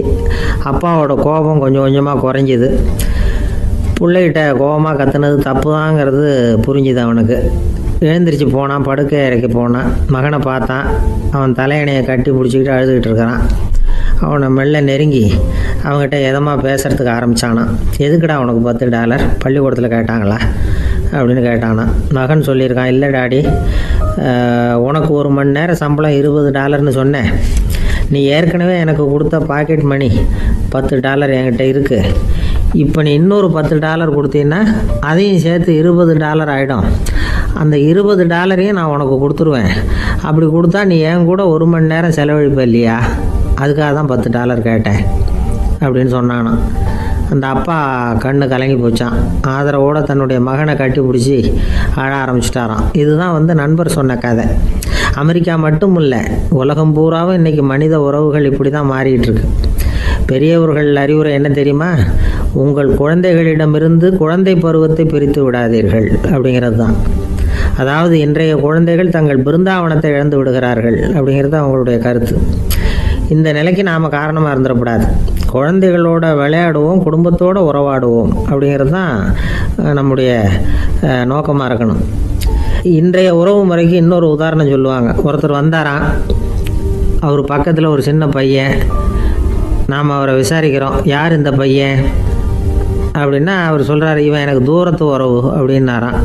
அப்பாவோட கோபம் கொஞ்சம் கொஞ்சமாக குறைஞ்சிது. பிள்ளைகிட்ட கோபமாக கத்துனது தப்பு தாங்கிறது புரிஞ்சுது அவனுக்கு. எழுந்திரிச்சு போனான், படுக்கை இறக்கி போனான். மகனை பார்த்தான். அவன் தலையணையை கட்டி பிடிச்சிக்கிட்டு அழுதுகிட்டு இருக்கிறான். அவனை மெல்ல நெருங்கி அவங்ககிட்ட எதமாக பேசுகிறதுக்கு ஆரம்பித்தானான். எதுக்குடா உனக்கு $10 பள்ளிக்கூடத்தில் கேட்டாங்களா அப்படின்னு கேட்டானா. மகன் சொல்லியிருக்கான், இல்லை டாடி, உனக்கு 1 மணி நேரம் சம்பளம் $20ன்னு சொன்னேன். நீ ஏற்கனவே எனக்கு கொடுத்த பாக்கெட் மணி $10 என்கிட்ட இருக்குது. இப்போ நீ இன்னொரு $10 கொடுத்தீங்கன்னா அதையும் சேர்த்து $20 ஆகிடும். அந்த $20 நான் உனக்கு கொடுத்துருவேன். அப்படி கொடுத்தா நீ என் கூட 1 மணி நேரம் செலவழிப்ப இல்லையா? அதுக்காக தான் $10 கேட்டேன் அப்படின்னு சொன்னானான். அந்த அப்பா கண்ணு கலங்கி போச்சான். ஆதரவோடு தன்னுடைய மகனை கட்டி பிடிச்சி அழ ஆரம்பிச்சிட்டாராம். இதுதான் நண்பர் சொன்ன கதை. அமெரிக்கா மட்டும் இல்லை, உலகம் பூராவும் இன்றைக்கி மனித உறவுகள் இப்படி தான் மாறிக்கிட்டு இருக்கு. பெரியவர்கள் அறிவுரை என்ன தெரியுமா? உங்கள் குழந்தைகளிடமிருந்து குழந்தை பருவத்தை பிரித்து விடாதீர்கள் அப்படிங்கிறது தான். அதாவது இன்றைய குழந்தைகள் தங்கள் பிருந்தாவனத்தை இழந்து விடுகிறார்கள் அப்படிங்கிறது அவங்களுடைய கருத்து. இந்த நிலைக்கு நாம் காரணமாக இருந்துடக்கூடாது. குழந்தைகளோட விளையாடுவோம், குடும்பத்தோடு உறவாடுவோம் அப்படிங்கிறது தான் நம்முடைய நோக்கமாக இருக்கணும். இன்றைய உறவு முறைக்கு இன்னொரு உதாரணம் சொல்லுவாங்க. ஒருத்தர் வந்தாராம், அவர் பக்கத்தில் ஒரு சின்ன பையன். நாம் அவரை விசாரிக்கிறோம், யார் இந்த பையன் அப்படின்னா அவர் சொல்கிறார், இவன் எனக்கு தூரத்து உறவு அப்படின்னாராம்.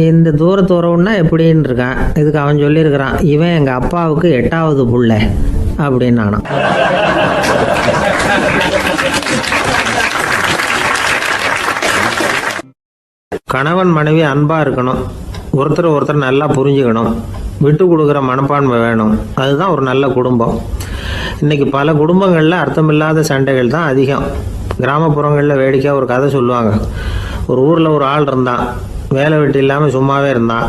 இந்த தூரத்து உறவுன்னா எப்படின்னு இருக்கான். இதுக்கு அவன் சொல்லியிருக்கிறான், இவன் எங்கள் அப்பாவுக்கு 8வது புள்ள அப்படின்னானான். கணவன் மனைவி அன்பாக இருக்கணும், ஒருத்தர் நல்லா புரிஞ்சுக்கணும், விட்டு கொடுக்குற மனப்பான்மை வேணும். அதுதான் ஒரு நல்ல குடும்பம். இன்றைக்கி பல குடும்பங்களில் அர்த்தமில்லாத சண்டைகள் தான் அதிகம். கிராமப்புறங்களில் வேடிக்கையாக ஒரு கதை சொல்லுவாங்க. ஒரு ஊரில் ஒரு ஆள் இருந்தான், வேலை வெட்டி இல்லாமல் சும்மாவே இருந்தான்.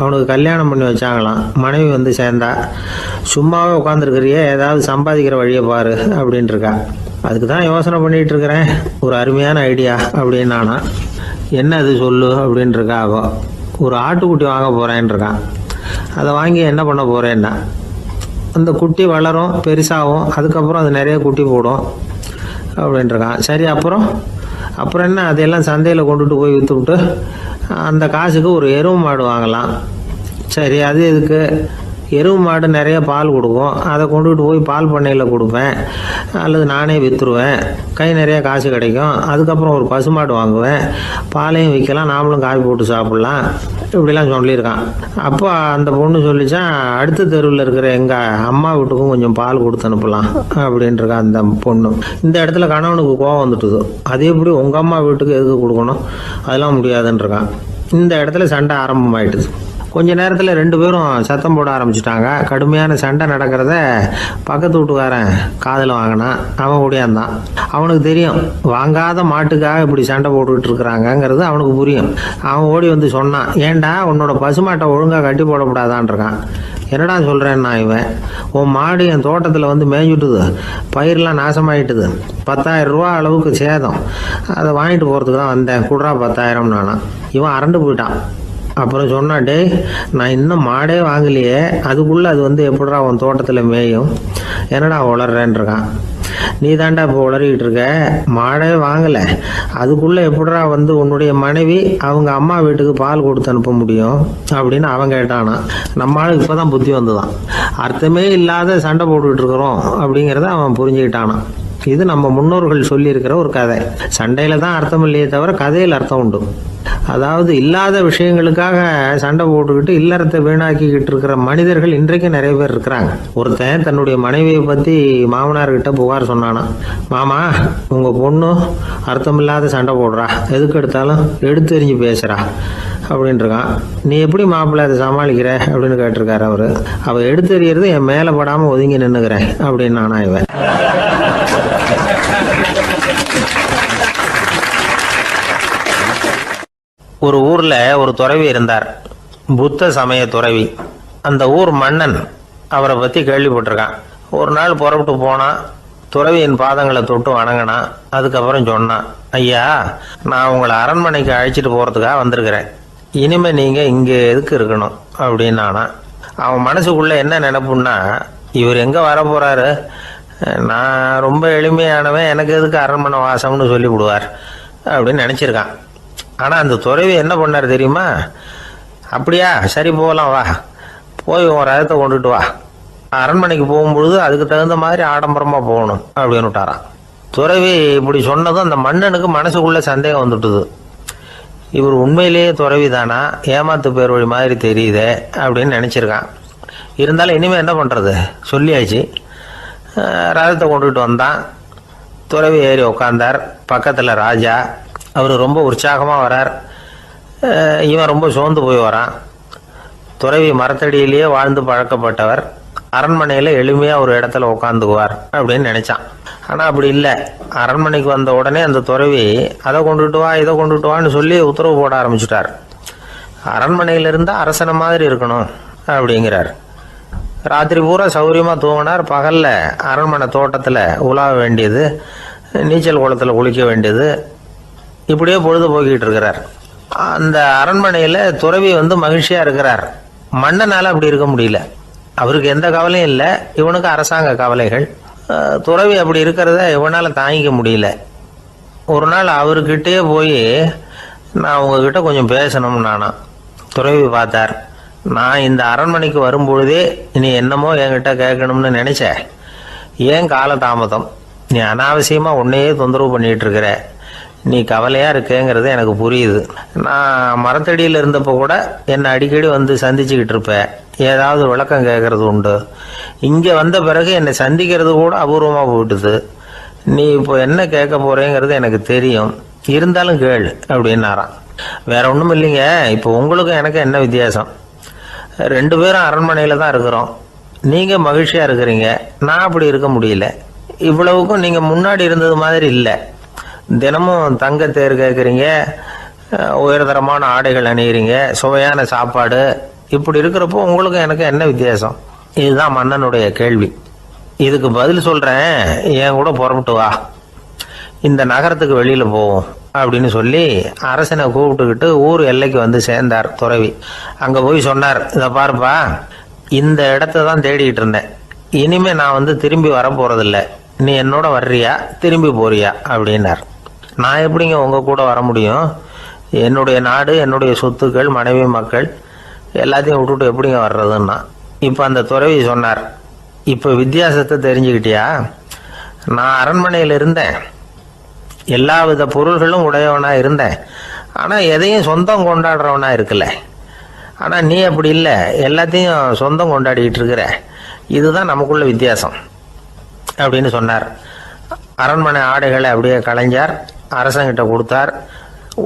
அவனுக்கு கல்யாணம் பண்ணி வச்சாங்களாம். மனைவி வந்து சேர்ந்தா, சும்மாவே உட்காந்துருக்கிறியே, ஏதாவது சம்பாதிக்கிற வழியை பாரு அப்படின்ட்டு இருக்கா. அதுக்கு தான் யோசனை பண்ணிகிட்டு இருக்கிறேன், ஒரு அருமையான ஐடியா அப்படின்னு நானா. என்ன அது சொல்லு அப்படின்ட்டு இருக்கா. அவ ஒரு ஆட்டுக்குட்டி வாங்க போகிறேன்னு இருக்கான். அதை வாங்கி என்ன பண்ண போகிறேன்னா, அந்த குட்டி வளரும், பெருசாகும், அதுக்கப்புறம் அது நிறைய குட்டி போடும் அப்படின்ட்டுருக்கான். சரி, அப்புறம் என்ன, அதையெல்லாம் சந்தையில் கொண்டுட்டு போய் விற்றுவிட்டு அந்த காசுக்கு ஒரு எருவு மாடு வாங்கலாம். சரி, அது எதுக்கு? எருவு மாடு நிறைய பால் கொடுக்கும், அதை கொண்டுகிட்டு போய் பால் பண்ணையில் கொடுப்பேன், அல்லது நானே விற்றுருவேன், கை நிறைய காசு கிடைக்கும். அதுக்கப்புறம் ஒரு பசுமாடு வாங்குவேன், பாலையும் விற்கலாம், நாமளும் காய் போட்டு சாப்பிட்லாம், இப்படிலாம் சொல்லியிருக்கான். அப்போ அந்த பொண்ணு சொல்லிச்சான், அடுத்த தெருவில் இருக்கிற எங்கள் அம்மா வீட்டுக்கும் கொஞ்சம் பால் கொடுத்து அனுப்பலாம் அப்படின்ட்டுருக்கான் அந்த பொண்ணு. இந்த இடத்துல கணவனுக்கு கோவம் வந்துட்டுது. அது எப்படி உங்கள் அம்மா வீட்டுக்கு எதுக்கு கொடுக்கணும், அதெல்லாம் முடியாதுன்றிருக்கான். இந்த இடத்துல சண்டை ஆரம்பமாயிட்டுது. கொஞ்ச நேரத்தில் 2 பேரும் சத்தம் போட ஆரம்பிச்சிட்டாங்க. கடுமையான சண்டை நடக்கிறத பக்கத்து வீட்டுக்காரன் காதில் வாங்கினான். அவன் ஓடியாந்தான். அவனுக்கு தெரியும் வாங்காத மாட்டுக்காக இப்படி சண்டை போட்டுக்கிட்டு இருக்கிறாங்கங்கிறது அவனுக்கு புரியும். அவன் ஓடி வந்து சொன்னான், ஏண்டா உன்னோட பசுமாட்டை ஒழுங்காக கட்டி போடக்கூடாதான்னு இருக்கான். என்னடா சொல்கிறேன்னா இவன், உன் மாடு என் தோட்டத்தில் வந்து மேய்ஞ்சுட்டுது, பயிரெலாம் நாசமாயிட்டுது, 10,000 ரூபா அளவுக்கு சேதம், அதை வாங்கிட்டு போகிறதுக்கு தான் வந்தேன், குடுறா 10,000 நானான். இவன் அரண்டு போயிட்டான். அப்புறம் சொன்னான், டே நான் இன்னும் மாடே வாங்கலையே, அதுக்குள்ளே அது வந்து எப்படிடா உன் தோட்டத்தில் மேயும், என்னடா உளர்றேன்னு இருக்கான். நீ தாண்டா இப்போ உளறிக்கிட்டு இருக்க, மாடே வாங்கலை, அதுக்குள்ளே எப்படிடா வந்து உன்னுடைய மனைவி அவங்க அம்மா வீட்டுக்கு பால் கொடுத்து அனுப்ப முடியும் அப்படின்னு அவன் கேட்டானா. நம்ம ஆளுக்கு இப்போ தான் புத்தி வந்துதான். அர்த்தமே இல்லாத சண்டை போட்டுக்கிட்டு இருக்கிறோம் அப்படிங்கிறத அவன் புரிஞ்சுக்கிட்டானான். இது நம்ம முன்னோர்கள் சொல்லியிருக்கிற ஒரு கதை. சண்டையில் தான் அர்த்தம் இல்லையே தவிர கதையில் அர்த்தம் உண்டு. அதாவது இல்லாத விஷயங்களுக்காக சண்டை போட்டுக்கிட்டு இல்லறத்தை வீணாக்கிக்கிட்டு இருக்கிற மனிதர்கள் இன்றைக்கு நிறைய பேர் இருக்கிறாங்க. ஒருத்தன் தன்னுடைய மனைவியை பற்றி மாமனார்கிட்ட புகார் சொன்னானா, மாமா உங்கள் பொண்ணு அர்த்தமில்லாத சண்டை போடுறா, எதுக்கு எடுத்தாலும் எடுத்து எறிஞ்சு பேசுகிறா அப்படின்ட்டுருக்கான். நீ எப்படி மாப்பிள்ளை அதை சமாளிக்கிற அப்படின்னு கேட்டிருக்காரு அவர். அவள் எடுத்து எறிகிறது என் மேலே படாமல் ஒதுங்கி நின்றுக்கிறேன் அப்படின்னு நானா இவன். ஒரு ஊர்ல ஒரு துறவி இருந்தார், புத்த சமய துறவி. அந்த ஊர் மன்னன் அவரை பத்தி கேள்விப்பட்டிருக்கான். ஒரு நாள் புறப்பட்டு போனான், துறவியின் பாதங்களை தொட்டு வணங்கினான். அதுக்கப்புறம் சொன்னான், ஐயா நான் உங்களை அரண்மனைக்கு அழைச்சிட்டு போறதுக்காக வந்திருக்கிறேன், இனிமே நீங்க இங்க எதுக்கு இருக்கணும் அப்படின்னானா. அவன் மனசுக்குள்ள என்ன நினைப்புன்னா, இவர் எங்க வர போறாரு, நான் ரொம்ப எளிமையானவன், எனக்கு எதுக்கு அரண்மனை வாசம்னு சொல்லி விடுவார் அப்படின்னு நினைச்சிருக்கான். ஆனா அந்த துறவி என்ன பண்ணார் தெரியுமா, அப்படியா சரி போகலாம் வா, போய் உன் ரதத்தை கொண்டுட்டு வா, அரண்மனைக்கு போகும்பொழுது அதுக்கு தகுந்த மாதிரி ஆடம்பரமா போகணும் அப்படின்னு விட்டாரான். துறவி இப்படி சொன்னதும் அந்த மன்னனுக்கு மனசுக்குள்ள சந்தேகம் வந்துட்டுது. இவர் உண்மையிலேயே துறவி தானா, ஏமாத்து பேர் வழி மாதிரி தெரியுதே அப்படின்னு நினைச்சிருக்கான். இருந்தாலும் இனிமே என்ன பண்றது, சொல்லியாச்சு. ரதத்தை கொண்டுட்டு வந்தான். துறவி ஏறி உக்காந்தார். பக்கத்துல ராஜா, அவர் ரொம்ப உற்சாகமா வரார். இவன் ரொம்ப சோர்ந்து போய் வரான். துறவி மரத்தடியிலேயே வாழ்ந்து பழக்கப்பட்டவர், அரண்மனையில எளிமையா ஒரு இடத்துல உட்காந்துக்குவார் அப்படின்னு நினைச்சான். ஆனா அப்படி இல்லை. அரண்மனைக்கு வந்த உடனே அந்த துறவி அதை கொண்டுட்டு வா இதை கொண்டுட்டு வான்னு சொல்லி உத்தரவு போட ஆரம்பிச்சுட்டார். அரண்மனையில இருந்தா அரசனை மாதிரி இருக்கணும் அப்படிங்கிறார். ராத்திரி பூரா சௌரியமா தூங்கினார். பகல்ல அரண்மனை தோட்டத்துல உலாவ வேண்டியது, நீச்சல் குளத்துல குளிக்க வேண்டியது, இப்படியே பொழுது போக்கிட்டு இருக்கிறார். அந்த அரண்மனையில துறவி வந்து மகிழ்ச்சியா இருக்கிறார். மன்னனால அப்படி இருக்க முடியல. அவருக்கு எந்த கவலையும் இல்லை, இவனுக்கு அரசாங்க கவலைகள். துறவி அப்படி இருக்கிறத இவனால தாங்கிக்க முடியல. ஒரு நாள் அவர்கிட்டயே போய், நான் உங்ககிட்ட கொஞ்சம் பேசணும் நானா. துறவி பார்த்தார். நான் இந்த அரண்மனைக்கு வரும்பொழுதே நீ என்னமோ என்கிட்ட கேட்கணும்னு நினைச்ச, ஏன் கால தாமதம், நீ அனாவசியமா உன்னையே தொந்தரவு பண்ணிட்டு இருக்கிற, நீ கவலையா இருக்கேங்கிறது எனக்கு புரியுது. நான் மரத்தடியில் இருந்தப்போ கூட என்னை அடிக்கடி வந்து சந்திச்சுக்கிட்டு இருப்பேன், ஏதாவது விளக்கம் கேட்கறது உண்டு. இங்க வந்த பிறகு என்னை சந்திக்கிறது கூட அபூர்வமா போயிட்டுது. நீ இப்போ என்ன கேட்க போறேங்கிறது எனக்கு தெரியும், இருந்தாலும் கேள் அப்படின்னாராம். வேற ஒண்ணும் இல்லைங்க, இப்போ உங்களுக்கும் எனக்கு என்ன வித்தியாசம், 2 பேரும் அரண்மனையில தான் இருக்கிறோம். நீங்க மகிழ்ச்சியா இருக்கிறீங்க, நான் அப்படி இருக்க முடியல. இவ்வளவுக்கும் நீங்க முன்னாடி இருந்தது மாதிரி இல்லை. தினமும் தங்க தேர் கேட்குறீங்க, உயர்தரமான ஆடைகள் அணிகிறீங்க, சுவையான சாப்பாடு, இப்படி இருக்கிறப்போ உங்களுக்கு எனக்கு என்ன வித்தியாசம்? இதுதான் மன்னனுடைய கேள்வி. இதுக்கு பதில் சொல்றேன், என் கூட புறப்பட்டு வா, இந்த நகரத்துக்கு வெளியில போவோம் அப்படின்னு சொல்லி அரசனை கூப்பிட்டுக்கிட்டு ஊர் எல்லைக்கு வந்து சேர்ந்தார் துறவி. அங்க போய் சொன்னார், இதை பாருப்பா, இந்த இடத்த தான் தேடிட்டு இருந்தேன், இனிமே நான் வந்து திரும்பி வர போறதில்ல, நீ என்னோட வர்றியா திரும்பி போறியா அப்படின்னார். நான் எப்படிங்க உங்க கூட வர முடியும், என்னுடைய நாடு, என்னுடைய சொத்துக்கள், மனைவி மக்கள் எல்லாத்தையும் விட்டுட்டு எப்படிங்க வர்றதுன்னா. இப்ப அந்த துறவி சொன்னார், இப்ப வித்தியாசத்தை தெரிஞ்சுக்கிட்டியா, நான் அரண்மனையில் இருந்தேன், எல்லா வித பொருள்களும் உடையவனா இருந்தேன், ஆனா எதையும் சொந்தம் கொண்டாடுறவனா இருக்கல. ஆனா நீ அப்படி இல்லை, எல்லாத்தையும் சொந்தம் கொண்டாடிட்டு இருக்கிற, இதுதான் நமக்குள்ள வித்தியாசம் அப்படின்னு சொன்னார். அரண்மனை ஆடைகளை அப்படியே கலைஞர் அரசங்கிட்ட கொடுத்தார்.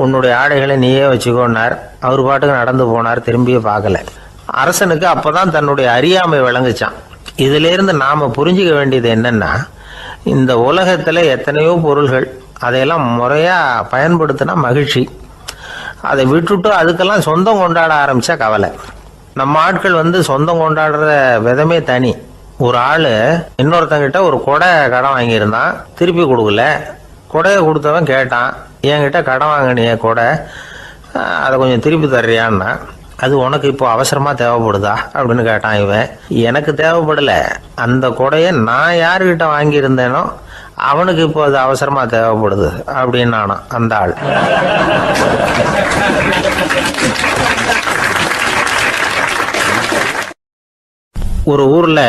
உன்னுடைய ஆடைகளை நீயே வச்சுக்கோன்னார். அவர் பாட்டுக்கு நடந்து போனார், திரும்பியே பார்க்கல. அரசனுக்கு அப்பதான் தன்னுடைய அறியாமை விளங்குச்சான். இதுல இருந்து நாம புரிஞ்சுக்க வேண்டியது என்னன்னா, இந்த உலகத்துல எத்தனையோ பொருள்கள், அதையெல்லாம் முறையா பயன்படுத்தினா மகிழ்ச்சி. அதை விட்டுட்டு அதுக்கெல்லாம் சொந்தம் கொண்டாட ஆரம்பிச்சா கவலை. நம்ம ஆட்கள் சொந்தம் கொண்டாடுற விதமே தனி. ஒரு ஆளு இன்னொருத்தங்கிட்ட ஒரு கொடை கடன் வாங்கியிருந்தான், திருப்பி கொடுக்கல. கொடையை கொடுத்தவன் கேட்டான், என்கிட்ட கடன் வாங்கினிய கொடை, அதை கொஞ்சம் திருப்பி தர்றியான்னா. அது உனக்கு இப்போ அவசரமா தேவைப்படுதா அப்படின்னு கேட்டான் இவன். எனக்கு தேவைப்படல, அந்த கொடையை நான் யாருக்கிட்ட வாங்கியிருந்தேனோ அவனுக்கு இப்போ அது அவசரமா தேவைப்படுது அப்படின்னு நானாம் அந்த ஆள். ஒரு ஊர்ல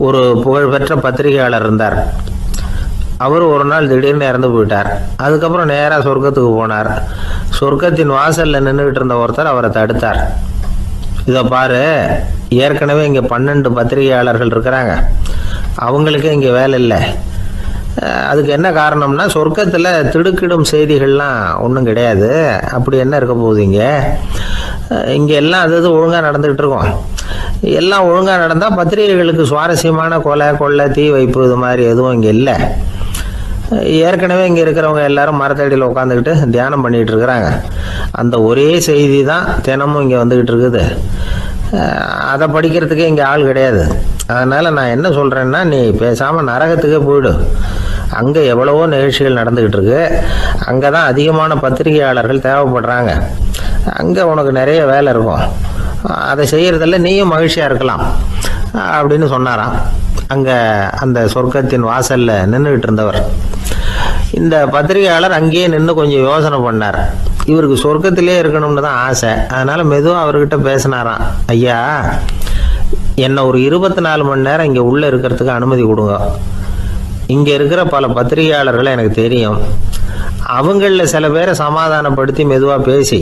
ஒரு புகழ்பெற்ற பத்திரிகையாளர் இருந்தார். அவர் ஒரு நாள் திடீர்னு இறந்து போயிட்டார். அதுக்கப்புறம் நேராக சொர்க்கத்துக்கு போனார். சொர்க்கத்தின் வாசல்ல நின்றுகிட்டு இருந்த ஒருத்தர் அவரை தடுத்தார். இதை பாரு, ஏற்கனவே இங்கே 12 பத்திரிகையாளர்கள் இருக்கிறாங்க, அவங்களுக்கே இங்கே வேலை இல்லை. அதுக்கு என்ன காரணம்னா, சொர்க்கத்தில் திடுக்கிடும் செய்திகள்லாம் ஒன்றும் கிடையாது. அப்படி என்ன இருக்க போகுது இங்கே எல்லாம் அது ஒழுங்காக நடந்துகிட்டு இருக்கோம். எல்லாம் ஒழுங்காக நடந்தால் பத்திரிகைகளுக்கு சுவாரஸ்யமான கொலை கொள்ளை தீ வைப்பு இது மாதிரி எதுவும் இங்கே இல்லை. ஏற்கனவே இங்கே இருக்கிறவங்க எல்லாரும் மரத்தடியில் உட்காந்துக்கிட்டு தியானம் பண்ணிகிட்டு இருக்கிறாங்க. அந்த ஒரே செய்தி தான் தினமும் இங்கே வந்துக்கிட்டு இருக்குது. அதை படிக்கிறதுக்கே இங்கே ஆள் கிடையாது. அதனால் நான் என்ன சொல்கிறேன்னா, நீ பேசாமல் நரகத்துக்கே போயிடு. அங்கே எவ்வளவோ நிகழ்ச்சிகள் நடந்துக்கிட்டு இருக்கு. அங்கே தான் அதிகமான பத்திரிகையாளர்கள் தேவைப்படுறாங்க. அங்கே உனக்கு நிறைய வேலை இருக்கும். அதை செய்கிறதில்ல நீயும் மகிழ்ச்சியாக இருக்கலாம் அப்படின்னு சொன்னாராம். அங்கே அந்த சொர்க்கத்தின் வாசலில் நின்றுக்கிட்டு இருந்தவர். இந்த பத்திரிகையாளர் அங்கேயே நின்று கொஞ்சம் யோசனை பண்ணார். இவருக்கு சொர்க்கத்திலே இருக்கணும்னு தான் ஆசை. அதனால மெதுவாக அவர்கிட்ட பேசினாராம். ஐயா, என்னை ஒரு 24 மணி நேரம் இங்கே உள்ளே இருக்கிறதுக்கு அனுமதி கொடுங்க. இங்கே இருக்கிற பல பத்திரிகையாளர்களை எனக்கு தெரியும். அவங்களில் சில பேரை சமாதானப்படுத்தி மெதுவாக பேசி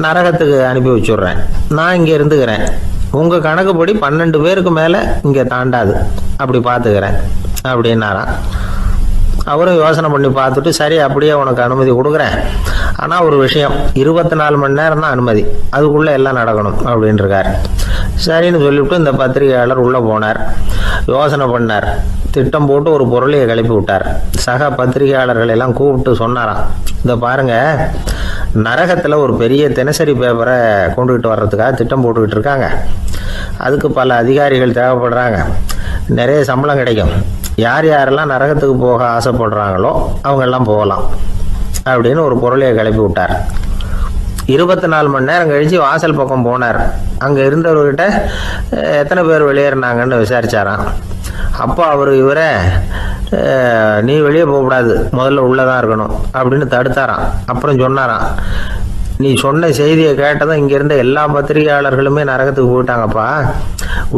நரகத்துக்கு அனுப்பி வச்சுட்றேன். நான் இங்கே இருந்துக்கிறேன். உங்கள் கணக்குப்படி 12 பேருக்கு மேலே இங்கே தாண்டாது, அப்படி பார்த்துக்கிறேன் அப்படின்னாராம். அவரும் யோசனை பண்ணி பார்த்துட்டு, சரி அப்படியே உனக்கு அனுமதி கொடுக்குறேன், ஆனால் ஒரு விஷயம், 24 மணி நேரம் தான் அனுமதி, அதுக்குள்ளே எல்லாம் நடக்கணும் அப்படின்ட்டுருக்கார். சரின்னு சொல்லிவிட்டு இந்த பத்திரிகையாளர் உள்ளே போனார். யோசனை பண்ணார். திட்டம் போட்டு ஒரு பொருளையை கிளப்பி விட்டார். சக பத்திரிகையாளர்கள் எல்லாம் கூப்பிட்டு சொன்னாராம், இதை பாருங்க, நரகத்தில் ஒரு பெரிய தினசரி பேப்பரை கொண்டுகிட்டு வர்றதுக்காக திட்டம் போட்டுக்கிட்டு இருக்காங்க. அதுக்கு பல அதிகாரிகள் தேவைப்படுறாங்க. நிறைய சம்பளம் கிடைக்கும். யார் யாரெல்லாம் நரகத்துக்கு போக ஆசைப்படுறாங்களோ அவங்கெல்லாம் போகலாம் அப்படின்னு ஒரு பொருளையை கிளப்பி விட்டார். 24 மணி நேரம் கழித்து வாசல் பக்கம் போனார். அங்கே இருந்தவர்கிட்ட எத்தனை பேர் வெளியேறினாங்கன்னு விசாரிச்சாராம். அப்போ அவர் இவரை, நீ வெளியே போகக்கூடாது, முதல்ல உள்ளே தான் இருக்கணும் அப்படின்னு தடுத்தாராம். அப்புறம் சொன்னாராம், நீ சொன்ன செய்தியை கேட்டதும் இங்கே இருந்த எல்லா பத்திரிகையாளர்களுமே நரகத்துக்கு போயிட்டாங்கப்பா,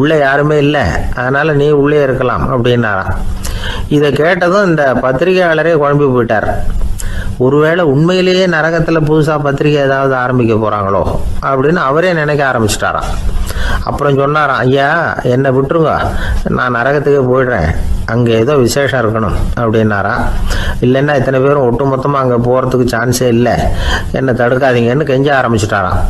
உள்ளே யாருமே இல்லை, அதனால் நீ உள்ளே இருக்கலாம் அப்படின்னாராம். இதை கேட்டதும் இந்த பத்திரிகையாளரே குழம்பி போயிட்டார். ஒருவேளை உண்மையிலேயே நரகத்தில் புதுசாக பத்திரிகை ஏதாவது ஆரம்பிக்க போகிறாங்களோ அப்படின்னு அவரே நினைக்க ஆரம்பிச்சிட்டாராம். அப்புறம் சொன்னாராம், ஐயா என்னை விட்டுருங்க, நான் நரகத்துக்கே போயிடுறேன், அங்கே ஏதோ விசேஷம் இருக்கணும் அப்படின்னாராம். இல்லைன்னா இத்தனை பேரும் ஒட்டுமொத்தமாக அங்கே போகிறதுக்கு சான்ஸே இல்லை, என்னை தடுக்காதீங்கன்னு கெஞ்ச ஆரம்பிச்சிட்டாராம்.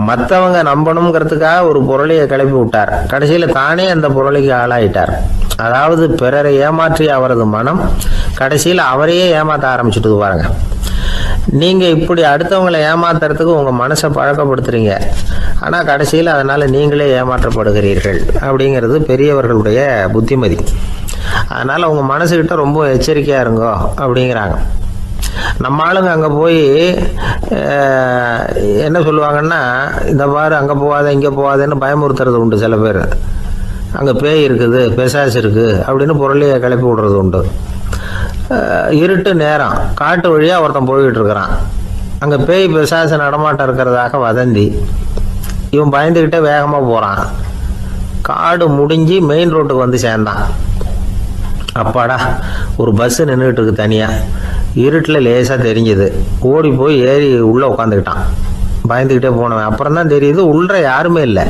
மற்றவங்க நம்பணுங்கிறதுக்காக ஒரு பொருளையை கிளப்பி விட்டார். கடைசியில் தானே அந்த பொருளைக்கு ஆளாயிட்டார். அதாவது பிறரை ஏமாற்றிய அவரது மனம் கடைசியில் அவரையே ஏமாற்ற ஆரம்பிச்சுட்டு பாருங்க. நீங்கள் இப்படி அடுத்தவங்களை ஏமாத்துறதுக்கு உங்கள் மனசை பழக்கப்படுத்துறீங்க, ஆனால் கடைசியில் அதனால் நீங்களே ஏமாற்றப்படுகிறீர்கள் அப்படிங்கிறது பெரியவர்களுடைய புத்திமதி. அதனால் உங்கள் மனசுக்கிட்ட ரொம்ப எச்சரிக்கையாக இருங்கோ அப்படிங்கிறாங்க. நம்ம ஆளுங்க அங்கே போய் என்ன சொல்லுவாங்கன்னா, இந்த பாரு அங்கே போகாத இங்கே போகாதேன்னு பயமுறுத்துறது உண்டு. சில பேர் அங்கே பேய் இருக்குது, பிசாசு இருக்குது அப்படின்னு பொருளையை கிளப்பி விடுறது உண்டு. இருட்டு நேரம் காட்டு வழியாக ஒருத்தன் போய்கிட்டு இருக்கிறான். அங்கே பேய் பிசாசு நடமாட்டம் இருக்கிறதாக வதந்தி. இவன் பயந்துக்கிட்டே வேகமாக போகிறான். காடு முடிஞ்சு மெயின் ரோட்டுக்கு வந்து சேர்ந்தான். அப்பாடா, ஒரு பஸ்ஸு நின்றுட்டு இருக்கு தனியாக. இருட்டில் லேசாக தெரிஞ்சுது. ஓடி போய் ஏறி உள்ளே உட்காந்துக்கிட்டான். பயந்துக்கிட்டே போனவன் அப்புறம் தான் தெரியுது உள்ள யாருமே இல்லை,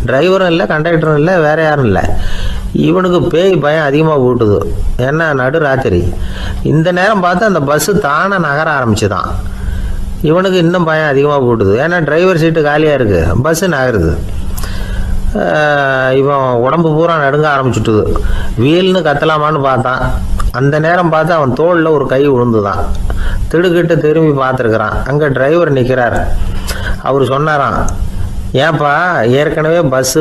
டிரைவரும் இல்லை, கண்டக்டரும் இல்லை, வேற யாரும் இல்லை. இவனுக்கு பேய் பயம் அதிகமாக போட்டுது. ஏன்னா நடு ராத்திரி. இந்த நேரம் பார்த்து அந்த பஸ்ஸு தானே நகர ஆரம்பிச்சுதான். இவனுக்கு இன்னும் பயம் அதிகமாக போட்டுது. ஏன்னா டிரைவர் சீட்டு காலியாக இருக்குது, பஸ்ஸு நகருது. இவன் உடம்பு பூரா நடுங்க ஆரம்பிச்சுட்டுது. வீல்னு கத்தலாமான்னு பார்த்தான். அந்த நேரம் பார்த்து அவன் தோளில் ஒரு கை விழுந்துதான். திடுக்கிட்டு திரும்பி பார்த்துருக்குறான். அங்கே டிரைவர் நிற்கிறார். அவர் சொன்னாராம், ஏன்பா ஏற்கனவே பஸ்ஸு